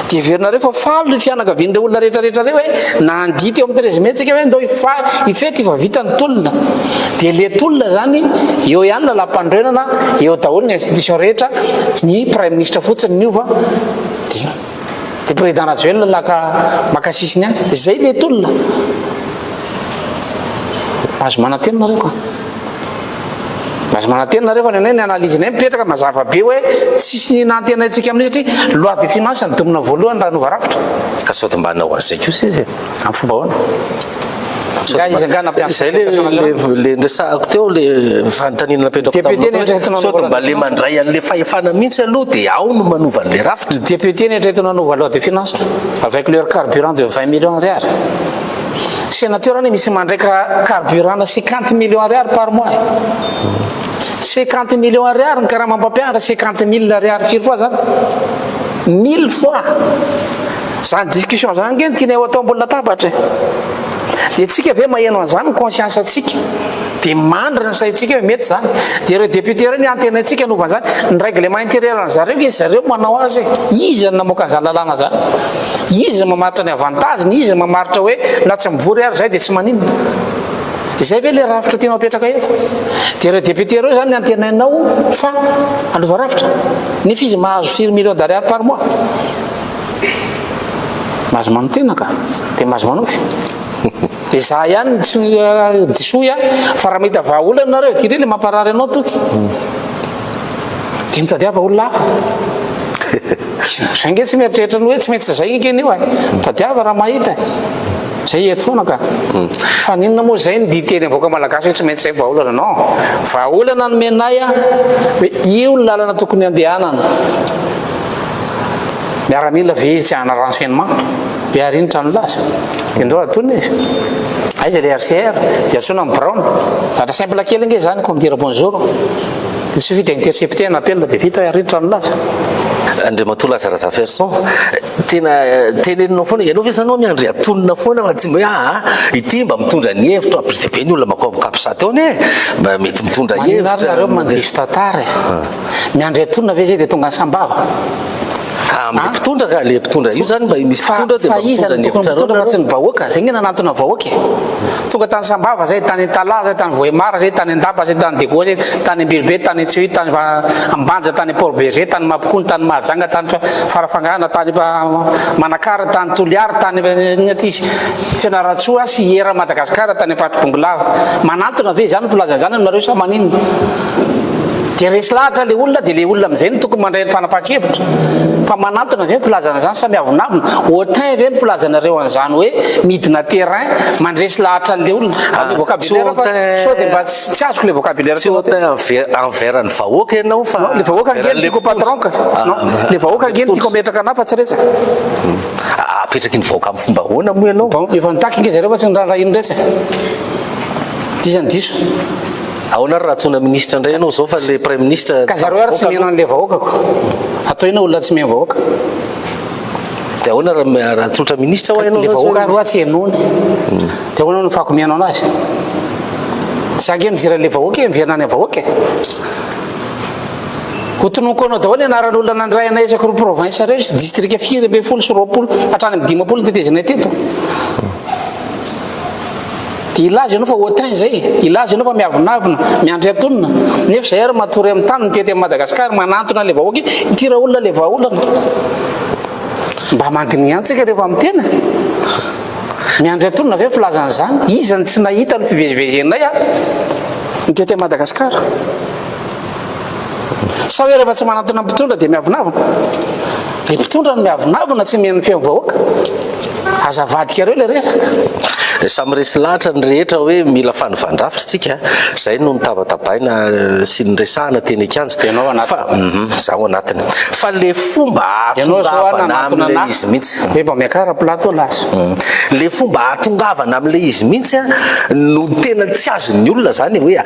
dia verina reo fa falo ny fianakavian'ireo olona rehetrarehetra reo hoe nandia teo amin'ny trézimentsika hoe ndao ifety fa vita ny tolona dia le tolona zany eo ihany na lampandrenana eo daholo ny institution rehetra ny prime ministre fotsiny niova dia président rajoelona laka makasisiny any dia zay le tolona azo manantenina reo ka azo manantenina fa ny analyse nay mipetraka mazava be hoe tsisy ny nantena antsika amin'ny satria loi de finance ny domina voalohany raha nova rafitra ka sao mba hanao an'izay kosa izy amin'ny fomba ahoana zay le ndresahako teo le fanontaniana napetrako mba le mandray an'le fahefana mihitsy aloha dia ao no manova an'le rafitra député ny entretona anova loi de finance avec leur carburant de 20 millions ariary sénateur any misy mandraika carburant na 50 millions ariary par mois 50 millions ariary ny karaha mampampianatra 50 000 ariary firy fois zany 1000 fois zany discussion zany nge tiana ho atao ambony latabatra dia tsika ave maheno an'izany ny conscience atsika dia mandry ny saintsika hoe mety zany dia ireo député reo ny antena antsika nova zany ny règlement intérieur n'zareo hoe zareo manao azy izy ny namoaka an'izany lalàna zany izy mamaritra ny avantageny izy mamaritra hoe na tsy mivory ary zay dia tsy maninona zay ve le rafitra tianao apetraka eto dia ireo député reo zany ny antenainao fa anova rafitra nefa izy mahazo 4 millions d'ariary par mois mahazo manotena ka dia mahazo manofy dia za ihany disoya fa raha mahita vahaolana nareo ty re le mamparary anao toky dia mitadiava olona hafa zay nge tsy mieritreritra ny hoe tsy maintsy zay nkeny io tadiava raha mahita zay eto foana ka fa ninona moa zay ny diteny avoaka malagasy hoe tsy maintsy zay vahaolana non vahaolana no menay a hoe io ny lalana tokony andehanana miaramila ve izy tsy hana renseignement dia ary iny trano lasa dia ndao atonina izy aiza le RCR dia atsona amin'ny brown atra simple kely nge zany comme dire bonjour il suffit d'intercepter un appel dia vita ary iny trano lasa Andriamatoa Lazara Ferson tena teneninao foana ianao ve sanao miandry atonina foana fa tsy mba hoe ity mba mitondra ny hevitra be dia be ny olona makao mikapisata ao ny mba mety mitondra hevitra reo mandiso tantara miandry atonina ve zay dia tonga ny sambava mpitondra ka le mpitondra io zany mba misy mpitondra dia fa izy ny tokony mitondra fa tsy ny vahoaka zay nge nanatona vahoaka tonga tany sambava zay tany tala zay tany voemara zay tany andapa zay tany degoa zay tany ambiribe tany tsy tany ambanja tany port berger tany mapikony tany mahajanga tany farafangana tany manakara tany toliary tany aty fianaratsoa sy era madagasikara tany fatribongolava manatona ve zany filaza zany nareo sa maninona dia resy lahatra le olona dia le olona amizay ny tokony mandray ny fanapa-kevitra fa manantona ve ny filazana zany samy avonavina autain ve ny filazanareo an'izany hoe midina terrain mandresy lahatra n'le olona le vocabulaire fa sao dia mba tsy azoko le vocabulaire tsy autain envers ny vahoaka ianao fa le vahoaka ngeny tiako patron ka non le vahoaka ngeny tiako ametraka ana fa tsy resa apetraky ny vahoaka amin'ny fomba ahoana moa ianao bon efa nitaky nge zareo fa tsy niraharaha iny retsy disany diso ahoana raha tsona ministre indray ianao zao fa le prime ministre ka zareo ary tsy miheno an'le vahoakako atao ina olona tsy miheno vahoaka dia ahoana raha tsotra ministre ho ianao le vahoaka roa tsy henony dia ahoana no fako miheno anazy za nge mijery le vahoaka mivianany vahoaka hotonoko anao daholo anaran'olona nandray anay isaky ro province reo sy district 4 sy 20 hatrany amin'ny 10 tetezinay teto dia ilazy ianao fa autain zay ilazy ianao fa miavonavina miandry atonina nefa zay ary matory amin'ny tany nitety amin'ny Madagasikara manantona le vahoaka itira olona le vahaolana mba mandiny antsika rehefa amin'ny tena miandry atonina ve filazan'izany izany tsy nahita ny fivezivezenay nitety amin'ny Madagasikara sa hoe rehefa tsy manantona ny mpitondra dia miavonavina le mpitondra no miavonavina tsy miheno feo vahoaka azavadika reo le resaka samy resy lahatra ny rehetra hoe mila fanovan-drafitra tsika zay no nitavatabaina sy nyresahana teny akanja fa zaho anatiny fa le fomba atongavana am'le izy mihitsy mba miakara plateau lasa le fomba atongavana am'le izy mihitsy no tena tsy azon'ny olona zany hoe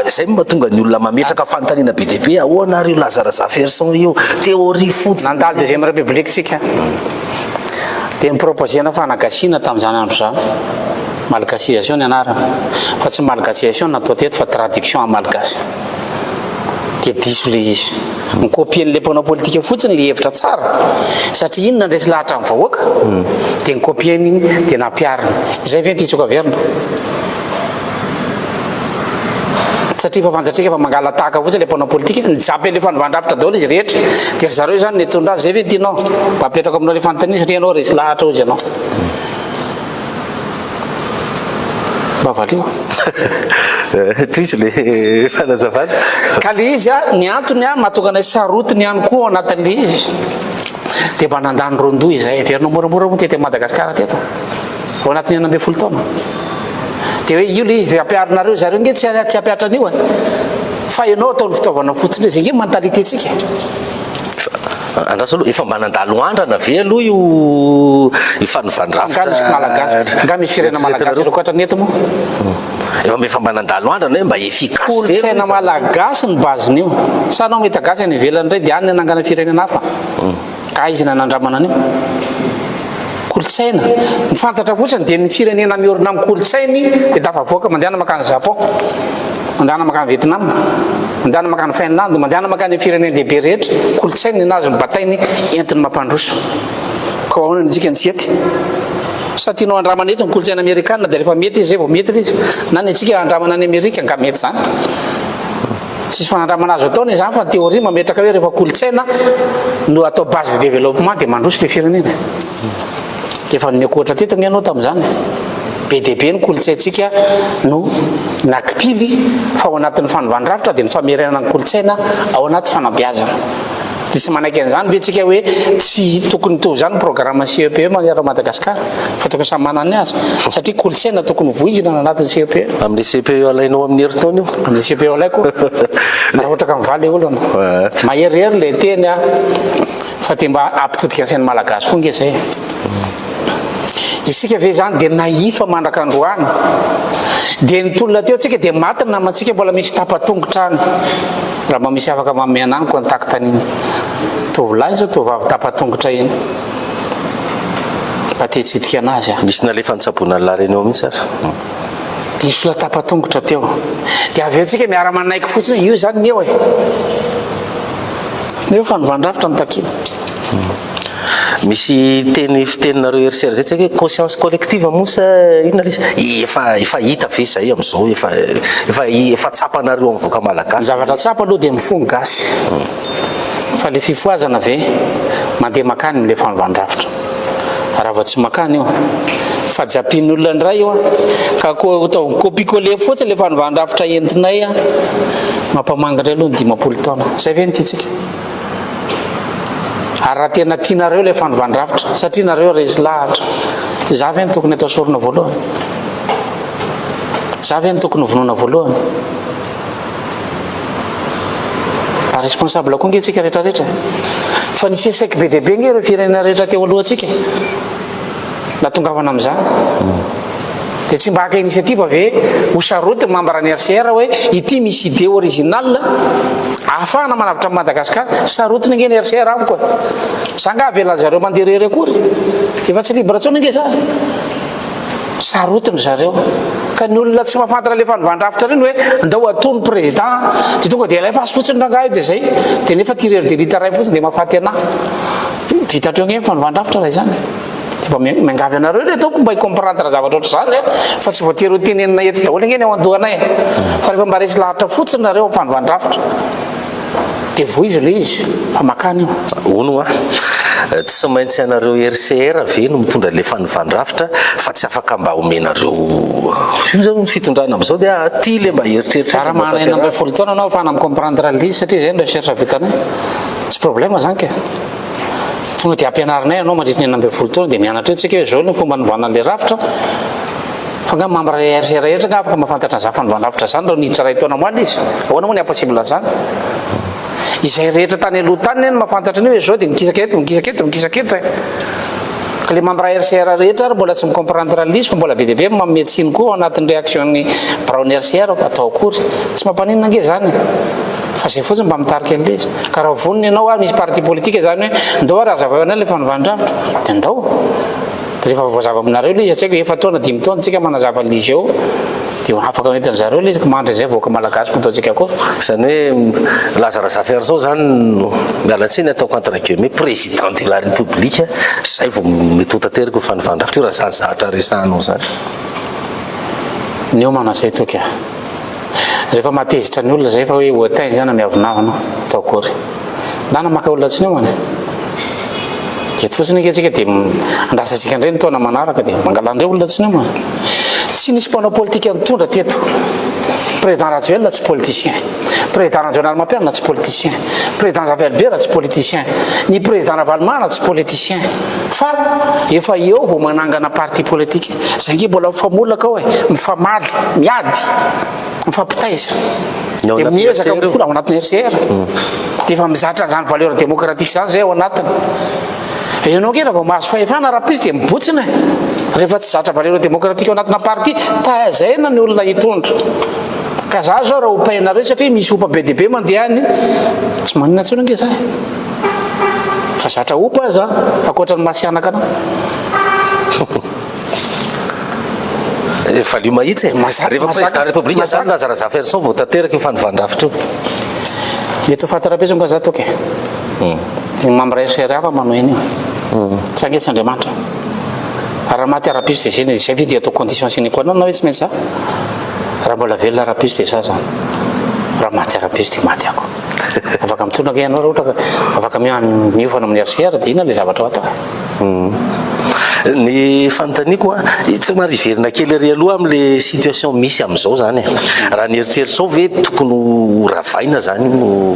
zay mahatonga ny olona mametraka fanontaniana be deaibe ahoana rio Lazara Ferson io théorie fotsy nandalo deuxième république tsika dia miproposena fanagasiana tamin'izany andro zany malgasisation ny anarana fa tsy malgasisation natao teto fa traduction en malgasy dia diso le izy mikopie-n'le mpanao politika fotsiny le hevitra tsara satria iny nandresy lahatra amin'ny vahoaka dia nikopie-ny iny dia nampiarina izay ve titsoka averina satria fafantatrika fa mangala tahaka fotsiny le mpanao politika nijapy le fanovandrafitra daholo izy rehetra dia zareo zany netondra azy zay ve tianao mba apetraka aminao le fanontaniana satria ianao resy lahatra ozy ianao mba valio toizy le fanazavana ka le izy a ny antony a mahatonga sarotiny ihany koa ao anatin'le izy dia mba nandany rondoa izay averinao moramora moa tety Madagasikara teto ao anatin'ny 9 taona dia hoe io le izy dia ampiarinareo zareo nge tsy ampiatra an'io e fa ianao ataony fitaovana fotsiny izy nge mentalitétsika andraso aloha efa mba nandalo andrana ve aloha io ifanovandrafitra nga misy firena malagasy ireo koatra neto moa efa mba nandalo andrana hoe mba efficace kolotsaina malagasy ny bazin'io sa anao mety agasy any ivelany ray dia any nangana firenena hafa ka izy nanandramana an'io kolotsaina ny fantatra fotsiny dia ny firenena miorina amin'ny kolotsainy dia dafa voaka mandehana makany Japon mandehana makany Vietnam mandehana makany Finlande mandehana makany firenena dehibe rehetra kolotsainy nazo ny batainy entiny mampandroso ka ahoana nitsika ntsety sa tianao andramana eto ny kolotsaina amerikana dia rehefa mety izy zay vao mety izy na ny antsika andramana any Amerika nga mety zany tsisy fanandramana azo ataony zany fa théorie mametraka hoe rehefa kolotsaina no atao base de développement dia mandroso le firenena efa nyakoatra teto ny ianao tamin'izany be dehibe ny kolotsaintsika no nakipily fa ao anatin'ny fanovandrafitra dia ny famerenana ny kolotsaina ao anaty fanabeazana dia tsy manaiky an'izany be tsika hoe tsy tokony tov zany programme CEPE maniara Madagasikara fa tokony samy manany azy satria kolotsaina tokony vohizina anatin'ny CEPE amin'ny CPE alainao amin'ny herintaona io amin'ny CEPE alaiko raha ohatra ka mivaly olona maherihery le teny a fa tia mba ampitodika ansain'ny malagasy koa nge zay isika ve zany dia naifa mandraka androany dia nitolona teo tsika dia maty ny namantsika mbola misy tapatongotra any raha mba misy afaka mamena any contact an'iny tovolahy zao tovavy tapatongotra iny mba tetsidika anazy a misy nalefa nitsabona ny lareny eo mihitsy aza disola tapatongotra teo dia aveo tsika miara manaiky fotsiny io zany ny eo e eo fanovandrafitra ny takina misy teny fiteninareo RCR zay tsika hoe conscience collective mosa inona le efa hita ve zay amin'izao efa tsapanareo amin'ny voaka malagasy zavatra tsapa aloha dia mifongo gasy fa le fifoazana ve mandeha makany am'le fanovandrafitra raha vao tsy makany io fa japin'olona ndray io a ka atao copie-coller fotsiny le fanovandrafitra entinay a mampamangatra aloha ny 10 taona zay ve nytitsika ary raha tena tianareo le fanovandrafitra satria nareo resy lahatra za ve ny tokony atao sorona voalohany za ve ny tokony vonoina voalohany ba responsable koa nge tsika rehetrarehetra fa nisy esaiky be dehibe nge ireo firenena rehetra teo alohantsika natongavana amin'izany dia tsy mba haka initiative ve hosaroty membre ny RCR hoe ity misy idée originale ahafahana manavitra Madagasikara sarotiny nge ny RCR amiko za nga avela zareo mandeha rery akory efa tsy libre tsony nge za sarotiny zareo ka ny olona tsy mahafantatra le fanovandrafitra reny hoe ndao atony président dia tonga dia ilay fasy fotsiny rangahy dia zay dia nefa tirery de lita ray fotsiny dia mahafaty ana vitatreo nge fanovandrafitra ray zany dia mba miangavy anareo reto mba hicomprendre zavatra oatra zany fa tsy voatery ho tenenina eto daholo nge ny ao andohanay fa rehefa mba resy lahatra fotsiny nareo fanovandrafitra dia voizy le izy fa makany io ono a tsy maintsy anareo RCR ve no mitondra le fanovandrafitra fa tsy afaka mba omenareo io zao ny fitondrana amin'izao dia ty le mba eritreritra raha manana 90 taona anao fa na micomprendre le izy satria zay no recherche vitanay tsy problème zany ke tonga dia ampianarinay anao mandritry ny 90 taona dia mianatra eo tsika hoe zao ny fomba novana le rafitra fa nga membre RCR rehetra nga afaka mahafantatra za fanovandrafitra zany raha niditra ray taona moaly izy ahoana moa ny impossible zany izay rehetra tany aloha tany ny mahafantatra ny hoe zao dia mikisaketo ka le membre RCR rehetra ary mbola tsy micomprendre l'izy fa mbola be dehibe mametsiny koa ao anatin'ny réaction'ny brown RCR atao akory tsy mampanina nge zany fa zay fotsiny mba mitarika an'le izy ka raha vonony ianao a misy parti politique zany hoe ndao raha zava anay le fanovandrafitra dia ndao dia rehefa voazava aminareo le izy atsaiko efa taona 5 taona tsika manazava l'izy eo dia afaka hoentin zareo le mandry zay voaka malagasy ataontsika koa izany hoe Lazarus Affaire zao zany mialatsiny ataoko entre guillemets président de la république zay vao mety ho tanteraka ho fanivandravitra raha zany zahatra resahanao zany ny homana zay toka rehefa matezitra ny olona zay fa hoe hotain zany miavinavina taokory ndana maka olona tsy ny homana eto fotsiny ngetsika dia andrasatsika indray ny taona manaraka dia mangalandray olona tsy ny homana tsy nisy mpanao politika nitondra teto président Rajoelina tsy politicien président Rajonal Mampianina tsy politicien président Javelbera tsy politicien ny président Ravalmana tsy politicien fa efa eo vao manangana parti politique zay nge mbola mifamolaka hoe mifamaly miady mifampitaiza dia miezaka mifola ao anatin'ny RCR dia efa mizatra zany valeur démocratique zany zay ao anatiny ianao nge raha vao mahazo fahefana rapizy dia mibotsina rehefa tsy zatra valeur démocratique ao anatina parti tazaina ny olona hitondra ka za zao raha opainareo satria misy opa be deaibe mandeha any tsy manina ntsona nge zay fa zatra opa za akoatra ny masianaka anao efa lio mahitsy rehefa président république zany Lazarus Affaire sao vao tanteraka io fanivandravitra io mety ho fatarapeso nga za toke mamray RCR hafa manao eny io sa nge tsy Andriamanitra raha maty arapiso dia zay zay vidy atao condition sine qua non na hoe tsy maintsy za raha mbola velona arapiso dia za zany raha maty arapiso dia maty ako afaka mitondra nge ianao raha ohatra ka afaka miofana amin'ny RCR dia ina le zavatra atao ny fanontaniako tsy mariverina kely ry aloha am'le situation misy am'izao zany raha ny eritreritrao ve tokony ravaina zany no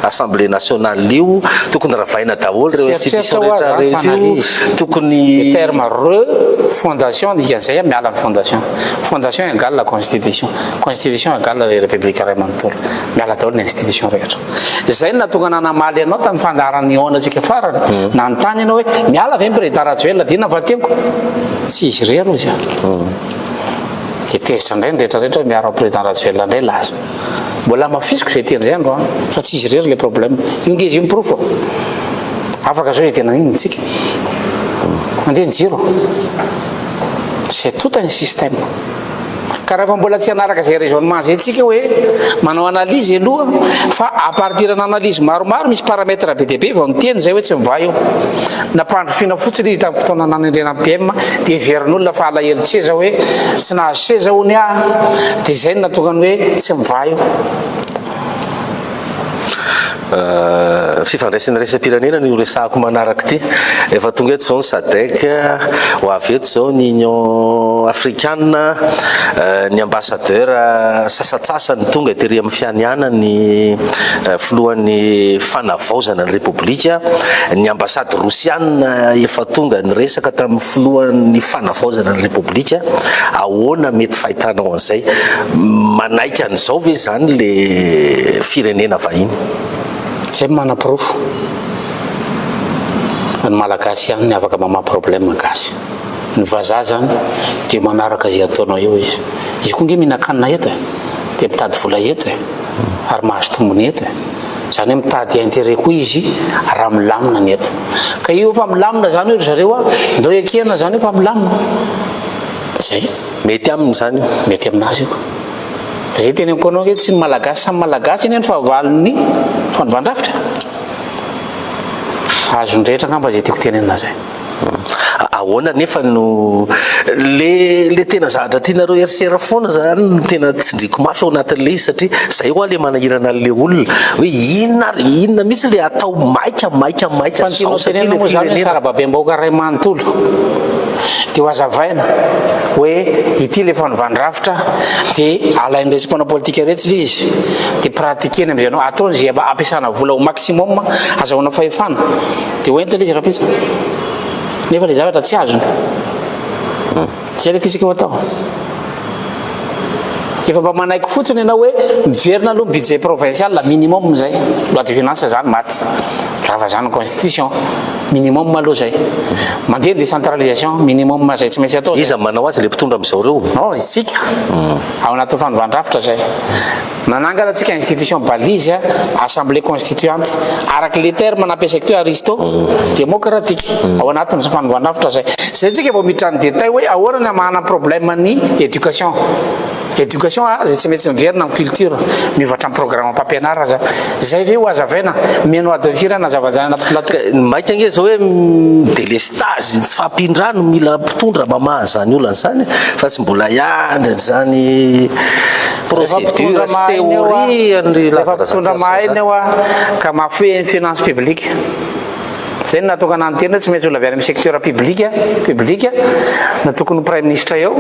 assemblée nationale io tokony ravaina daholo reo institution rehetra io tokony terme refondation dikan'izay miala ny fondation égale la constitution égale la république ray manontolo miala daholo ny institution rehetra zay natonga nanamaly anao tamin'ny fandaran'ny onatsika farany nanontany ianao hoe miala ave président Rajoelina dina valteko tsy izy re aloha zany dia tezitra indray ny rehetrarehetra hoe miara président Rajoelina indray laza mbola mafisiko zay teny zay andro fa tsy izy rery le problème io nge izy io miprofo afaka zao zay tena initsika mandeha njiro c'est tout un système ka rehefa mbola tsy anaraka zay raisonnement zay tsika hoe manao analyse aloha fa à partir n'analyse maromaro misy paramètre be dia be vao niteny zay hoe tsy miva io nampandrofina fotsiny i tamin'ny fotoana nanendrena PM dia heverin'olona fa alahelo seza hoe tsy nahazo seza hony dia zay no natonga ny hoe tsy miva io fifandraisana resam-pirenena ny resahako manaraka ty efa tonga eto zao ny SADC ho avy eto zao ny Union africaine ny ambassadeur sasatsasany tonga tery amin'ny fianiana ny filohan'ny fanavaozana ny republika ny ambassade rosiane efa tonga ny resaka tamin'ny filohan'ny fanavaozana ny republika ahoana mety fahitanao an'izay manaika an'izao ve zany le firenena vahiny zay manaprofo ny malagasy ihany ny afaka mama problème gasy ny vazaha zany dia manaraka zay ataonao eo izy koa nge mihinan-kanina eto dia mitady vola eto ary mahazo tombony eto zany hoe mitady intérêt koa izy raha milamina ny eto ka io fa milamina zany hoe ry zareo ndao ekena zany hoe fa milamina zay mety aminy zany mety aminazy io zay teny amiko anao hoe tsy ny malagasy samy malagasy iny ny fahavalony fanivandravitra azondrehetra ngamba zay tiako teny aminazy ahoana nefa no le tena zahatra tianareo RCR foana zany no tena tsindriko mafy ao anatin'le izy satria zay hoa le manahirana le olona hoe inona mihitsy le atao maika fantinao tenena moa zany hoe sarababe-mbaoka ray manontolo dia ho azavaina hoe ity le fanivandravitra dia alaindresy mpanao politika retsy le izy dia pratikeny am'zay anao ataony zay ampiasana vola ho maximum azahoana fahefana dia hoenta le izy rapitsa nefa le zavatra tsy azony zay le tisika ho atao efa mba manaiky fotsiny ianao hoe miverina aloha budget provincial minimum zay loi de finance zany maty raha zany constitution minimum aloha zay mandeha décentralisation minimum zay tsy maintsy atao izy manao azy le mpitondra am'izao reo no isika ao anaty fanivandravitra zay nanangana atsika institution balise assemblée constituante araky les termes nampiasaiko teo aristo démocratique ao anatin'ny fanivandravitra zay tsika vao miditra ny détail hoe ahoana ny mahana problème ny éducation éducation zay tsy mety miverina amin'ny culture mivatra amin'ny programme mpampianarana zay ve ho azavaina meno adavira na zavajana anaty plateau maika ange zao hoe délestage tsy fampindrano mila mpitondra mamaha zany olana zany fa tsy mbola iandrany zany procédure théorie mpitondra mahainy eo a ka mafoe finance publique zay no natonga anantena tsy maintsy olavy any amin'ny secteur publique na tokony prime ministre eo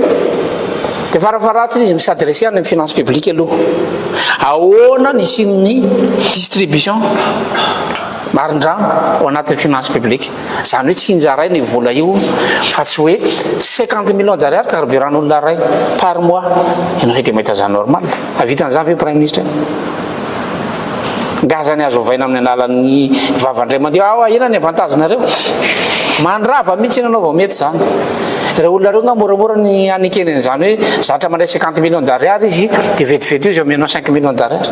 de farafaratsiny izy misadressé any amin'ny finance publique aloha ahoana ny sin'ny distribution marindrano ao anatin'ny finance publique zany hoe tsy injaray ny vola io fa tsy hoe 50 millions d'ariary carburan'olona ray par mois ianao fe de mahita zany normal avitan'izany ve prime ministre gazany azo ovaina amin'ny alalan'ny vavandray mandeha ao ina ny avantagenareo mandrava mihitsy anao vao mety zany reo olona reo nga moramora ny anikeniny zany hoe zatra mandray 50 millions d'ariary izy de vetivety io izy omenao 5 millions d'ariary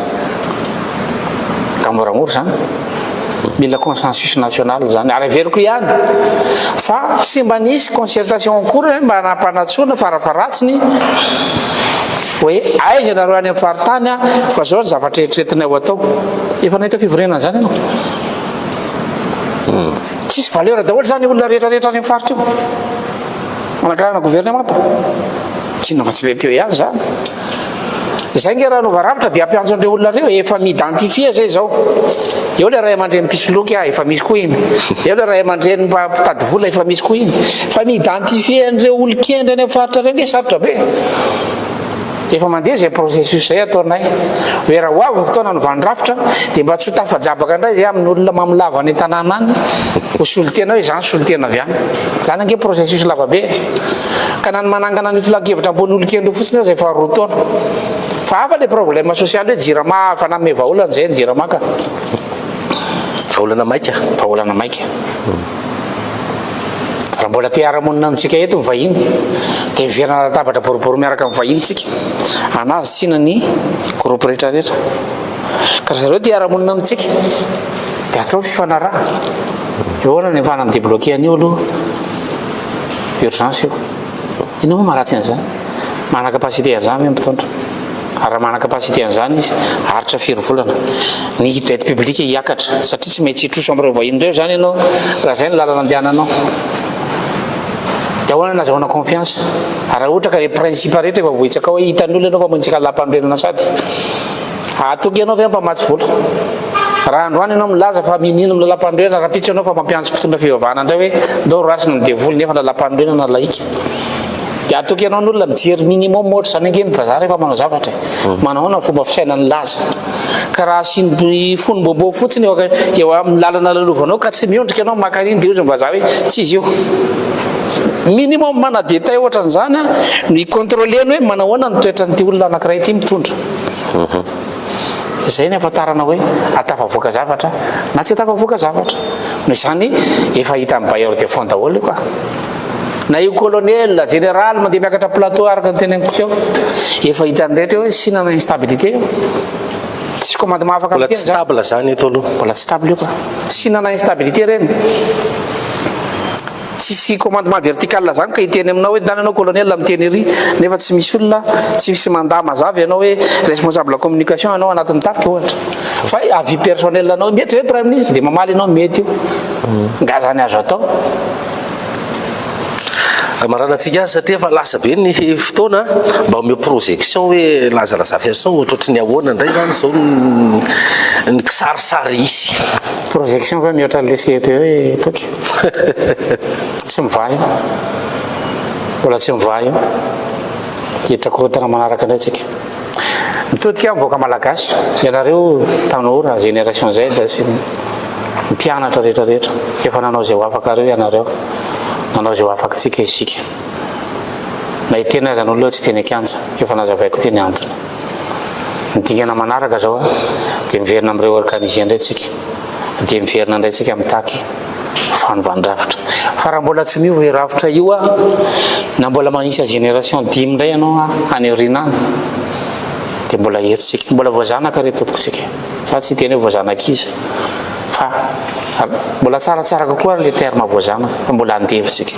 ka moramora zany mila consensus national zany ary averiko ihany fa tsy mba nisy concertation en cours mba anampanatsona farafaratsiny hoe aiza nareo any amin'ny faritany a fa zao ny zavatra eritreretina ao atao efa nahita fivorenana zany ianao tsisy valeur daholo zany olona rehetrarehetra any amin'ny faritra io manakarana gouvernement kina fa tsy le teo ihany zany zay nge raha novaravitra dia ampianjon'ireo olona reo efa miidentifie zay zao eo le ray aman-dreny pisoloky a efa misy koa iny eo le ray aman-dreny mpitady vola efa misy koa iny fa miidentifie an'ireo olon-kendry any amin'ny faritra reo nge sarotra be efa mandeha zay processus zay ataonay hoe raha hoavy ny fotoana novandrafitra dia mba tsy ho tafajabaka indray zay amin'ny olona mamilava ny tanàna any ho solotena hoe zany solotena avy any zany ange processus lavabe ka nany manangana ny filan-kevitra ambony olon-kendro fotsiny zay fa rotaona fa hafa le problème social hoe jirama fa nameva olana zay ny jiramaka fa olana maika raha mbola te ara-monina amintsika eto vahiny dia miverana latabatra boribory miaraka amin'ny vahiny tsika anazy tsina ny groupe rehetrarehetra ka zareo te ara-monina amintsika dia atao fifanaraha eoana ny mfana amin'ny débloqué an'io aloha urgence io ino moa maharatsy an'izany mana capacité an'izany hoe mpitondra raha mana capacité an'izany izy haritra firy volana ny dette publique hiakatra satria tsy maintsy hitroso amin'ireo vahiny ireo zany ianao raha zay ny lalana andehananao dia ahoana nazahoana confiance raha ohatra ka le principe rehetra efa vohitsaka hoe hitan'olona ianao fa mantsika lam-pandrenana sady atoky ianao ve mpamatsy vola raha androany ianao milaza fa minino amin'ny lalam-pandrenana raha pitso ianao fa mampiantso mpitondra fivavahana indray hoe ndao rasina ny devoly nefa lalam-pandrenana laika dia atoky ianao n'olona mijery minimum ohatra zany angeny vazaha rehefa manao zavatra manahoana fomba fisainany laza ka raha asiny fonom-bobo fotsiny eo amin'ny lalana lalovanao ka tsy miondrika ianao makaniny dia ozy ny vazaha hoe tsy izy io minimum mana détail ohatran'izany a ny contrôleny hoe manahoana ny toetra nyity olona anankiray ity mitondra zay ny afantarana hoe atafavoaka zavatra na tsy atafavoaka zavatra no izany efa hita amin'ny bailleur de fonds daholo io ka na io colonel général mandeha miakatra plateau araka ny teneniko teo efa hitany rehetra hoe sinana instabilité io tsisy commandement afaka mbola tsy stable zany eto aloha mbola tsy stable io ka sinana instabilité reny tsisy commandement vertical zany ka hiteny aminao hoe dany anao colonel miteny ry nefa tsy misy olona tsy misy mandat mazavy ianao hoe responsable communication anao anatin'ny tafika ohatra fa avis personnel anao mety hoe prime ministre dia mamaly ianao mety io nga zany azo atao maranatsika azy satria fa lasa be ny fotoana mba omeo projection hoe lazalaza version ohatrohatry ny ahoana indray zany zao ny kisarisary isy projection fa mihoatra le CEP hoe toky tsy miva io mbola tsy miva io hiditra korotana manaraka indray tsika mitodika mivoaka malagasy ianareo tanora génération Z sy mpianatra rehetrarehetra efa nanao zay ho afaka reo ianareo nanao zay ho afaka tsika isika na hiteny aza n'olona tsy teny akanja efa nazavaiko teny antony nydingana manaraka zao dia miverina amin'ireo organise indray tsika dia miverina indray tsika mitaky fanovandravitra fa raha mbola tsy miova ravitra io a na mbola manisa génération 10 indray ianao any orinany dia mbola etotsika mbola voazanaka re tompokotsika fa tsy teny hoe voazanaka izy fa mbola tsaratsara kokoa le terme voazanaka fa mbola andevitsika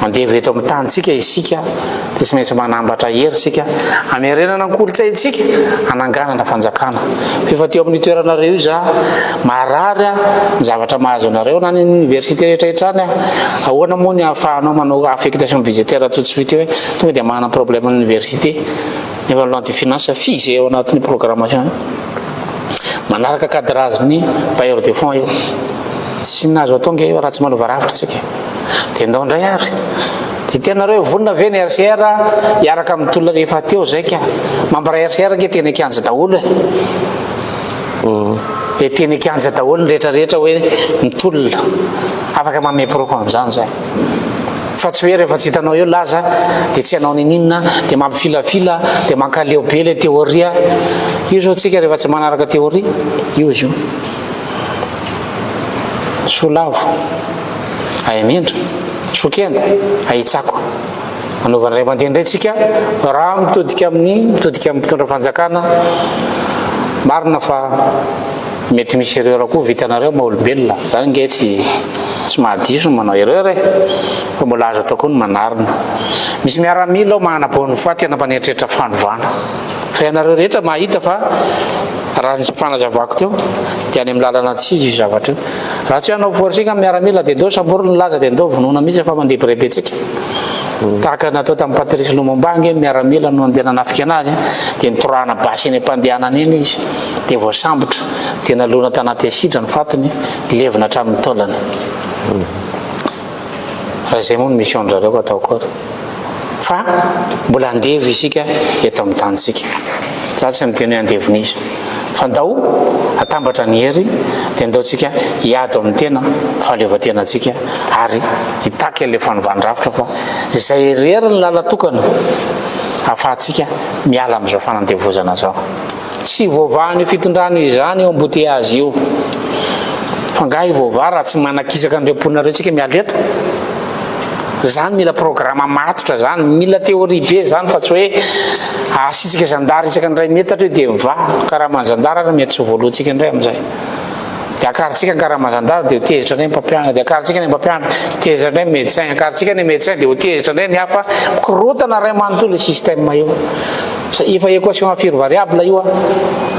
mandeha eto amin'ny tanysika isika dia tsy maintsy manambatra herysika amerenana ny kolontsaintsika ananganana fanjakana efa teo amin'ny toeranareo io za marary ny zavatra mahazo anareo na ny université rehetrarehetra any ahoana moa ny ahafahanao manao affectation budgétaire tsotsotra hoe tonga dia manana problème ny université nefa l'antifinance fizy eo anatin'ny programmation manaraka cadrage-ny bailleur de fonds eo tsy nazo atonga io raha tsy malova ravitra tsika dia ndao ndray ary dia tenareo vonina ve ny RCR hiaraka amin'ny tolona rehefa teo zay ka mambara RCR nge tena kianja daholo e tena kianja daholo ny rehetrarehetra hoe mitolona afaka mameproko amin'izany zay fa tsy hoe rehefa tsy hitanao eo laza dia tsy hanao nininona dia mampifilafila dia mankaleo be le théoria io zao tsika rehefa tsy manaraka théorie io izy io solavo aimendra sokenda ahitsako anaovana ray aman-dreny indray tsika raha mitodika amin'ny mpitondra fanjakana marina fa mety misy erreur koa vitanareo maha-olombelona zany nge tsy mahadiso ny manao erreur fa mbola azo atao koa ny manarina misy miaramila ao manabony fa tena mpaneritreritra fanovana fa ianareo rehetra mahita fa raha nisy fanazavako teo dia any amin'ny lalana tsy izy zavatra io raha tsy hanao forcing amin'ny miaramila dia ndao samborony laza dia ndao vonoina mihitsy fa mandeha berebetsika tahaka natao tamin'ny Patrice Lumumba nge miaramila no andeha nanafika anazy dia nitorahana basy eny am-pandehanana eny izy dia voasambotra dia nalona tanaty asidra ny fatiny levina hatramin'ny taolany raha izay moa ny mission zareo ko atao kory fa mbola andevo isika eto amin'ny tanysika za tsy miteny hoe andevona izy fa ndao atambatra ny hery dia ndaotsika hiado amin'ny tena fahaleovan-tenantsika ary hitaky an'ilay fanovany-dravitra fa izay rery ny lala tokana ahafahantsika miala amin'izao fanandevozana zao tsy voavahan'io fitondrano izany eo embouteillage io fa ngahy voava raha tsy manakisaka an'ireo mponareo tsika miala eto zany mila programme matotra zany mila théorie be zany fa tsy hoe asitsika zandary isaka ndray metatra dia miva karahamazandara ary mety tsy voalohantsika indray amin'izay dia akarintsika ny karahamazandara dia hotezitra indray mpampianatra dia akarintsika ny mpampianatra tezitra indray médecin akarintsika ny médecin dia hotezitra indray ny hafa mikorotana ray manontolo le système io efa équation à fure variable io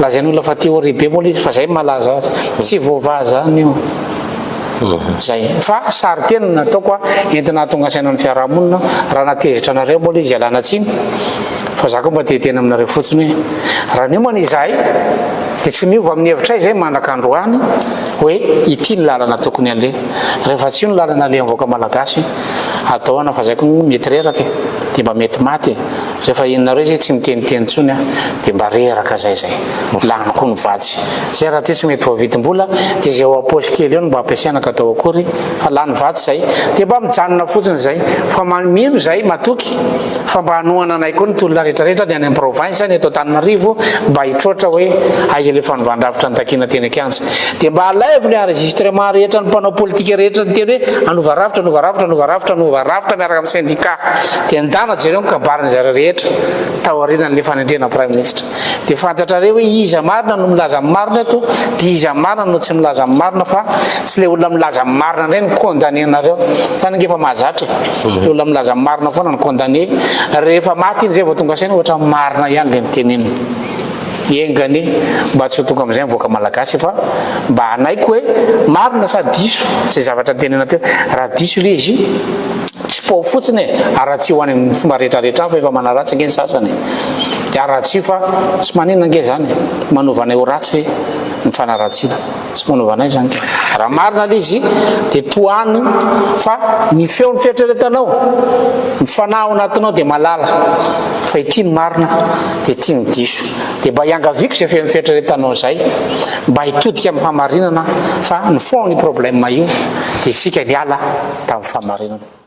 lazain'olona fa théorie be moa izy fa zay malaza azy tsy voava zany io zay fa sary tena nataoko entina tonga saina ny fiarahamonina raha natezitra anareo moa izy alana tsiny fa za koa mba tetena aminareo fotsiny hoe raha nio moa izahay dia tsy miova amin'ny hevitra izay manakandroany hoe ity ny lalana tokony ale rehefa tsy io ny lalana ale mivoaka malagasy ataoana fa zay koa mety reraka dia mba mety maty rehefa inonareo zay tsy miteniteny tsony dia mba reraka zay lana koa ny vatsy zay raha ty tsy mety voavidim-bola dia zay ao aposy kely eo no mba ampiasaina ka atao akory fa lany vatsy zay dia mba mijanona fotsiny zay fa mino zay matoky fa mba hanohana anay koa ny tolona rehetrarehetra ny any amin'ny province ny eto Antananarivo mba hitroatra hoe aiza le fanovandravitra ny takina teny akianja dia mba alaivo ny enregistrement rehetra ny mpanao politika rehetra ny teny hoe anovaravitra miaraka amin'ny syndicat dia ndana jereo ny kabariny zareo rehetra taorianan'le fanendrena prime ministre dia fantatrareo hoe iza marina no milaza amin'ny marina eto dia iza marina no tsy milaza amin'ny marina fa tsy le olona milaza amin'ny marina indray ny condamné anareo zany ngefa mahazatra le olona milaza amin'ny marina foana ny condamné rehefa maty iny zay vao tonga saina ohatra marina ihany le niteneniny engany mba tsy ho tonga amin'izay mivoaka malagasy fa mba hanaiko hoe marina sa diso zay zavatra tenena teo raha diso le izy tsy pao fotsiny araha tsy ho any amin'ny fomba rehetrarehetra fa efa manaratsy nge ny sasany dia araha tsy fa tsy manina nge zany manovanay ho ratsy fe ny fanaratsiana tsy manovanay zany raha marina le izy dia toany fa ny feo ny fiatreretanao ny fanahy anatinao dia malala fa ity ny marina dia ity ny diso dia mba hiangaviko zay feo ny fiatreretanao zay mba hitodika amin'ny famarinana fa ny fond ny problème io dia isika niala tamin'ny famarinana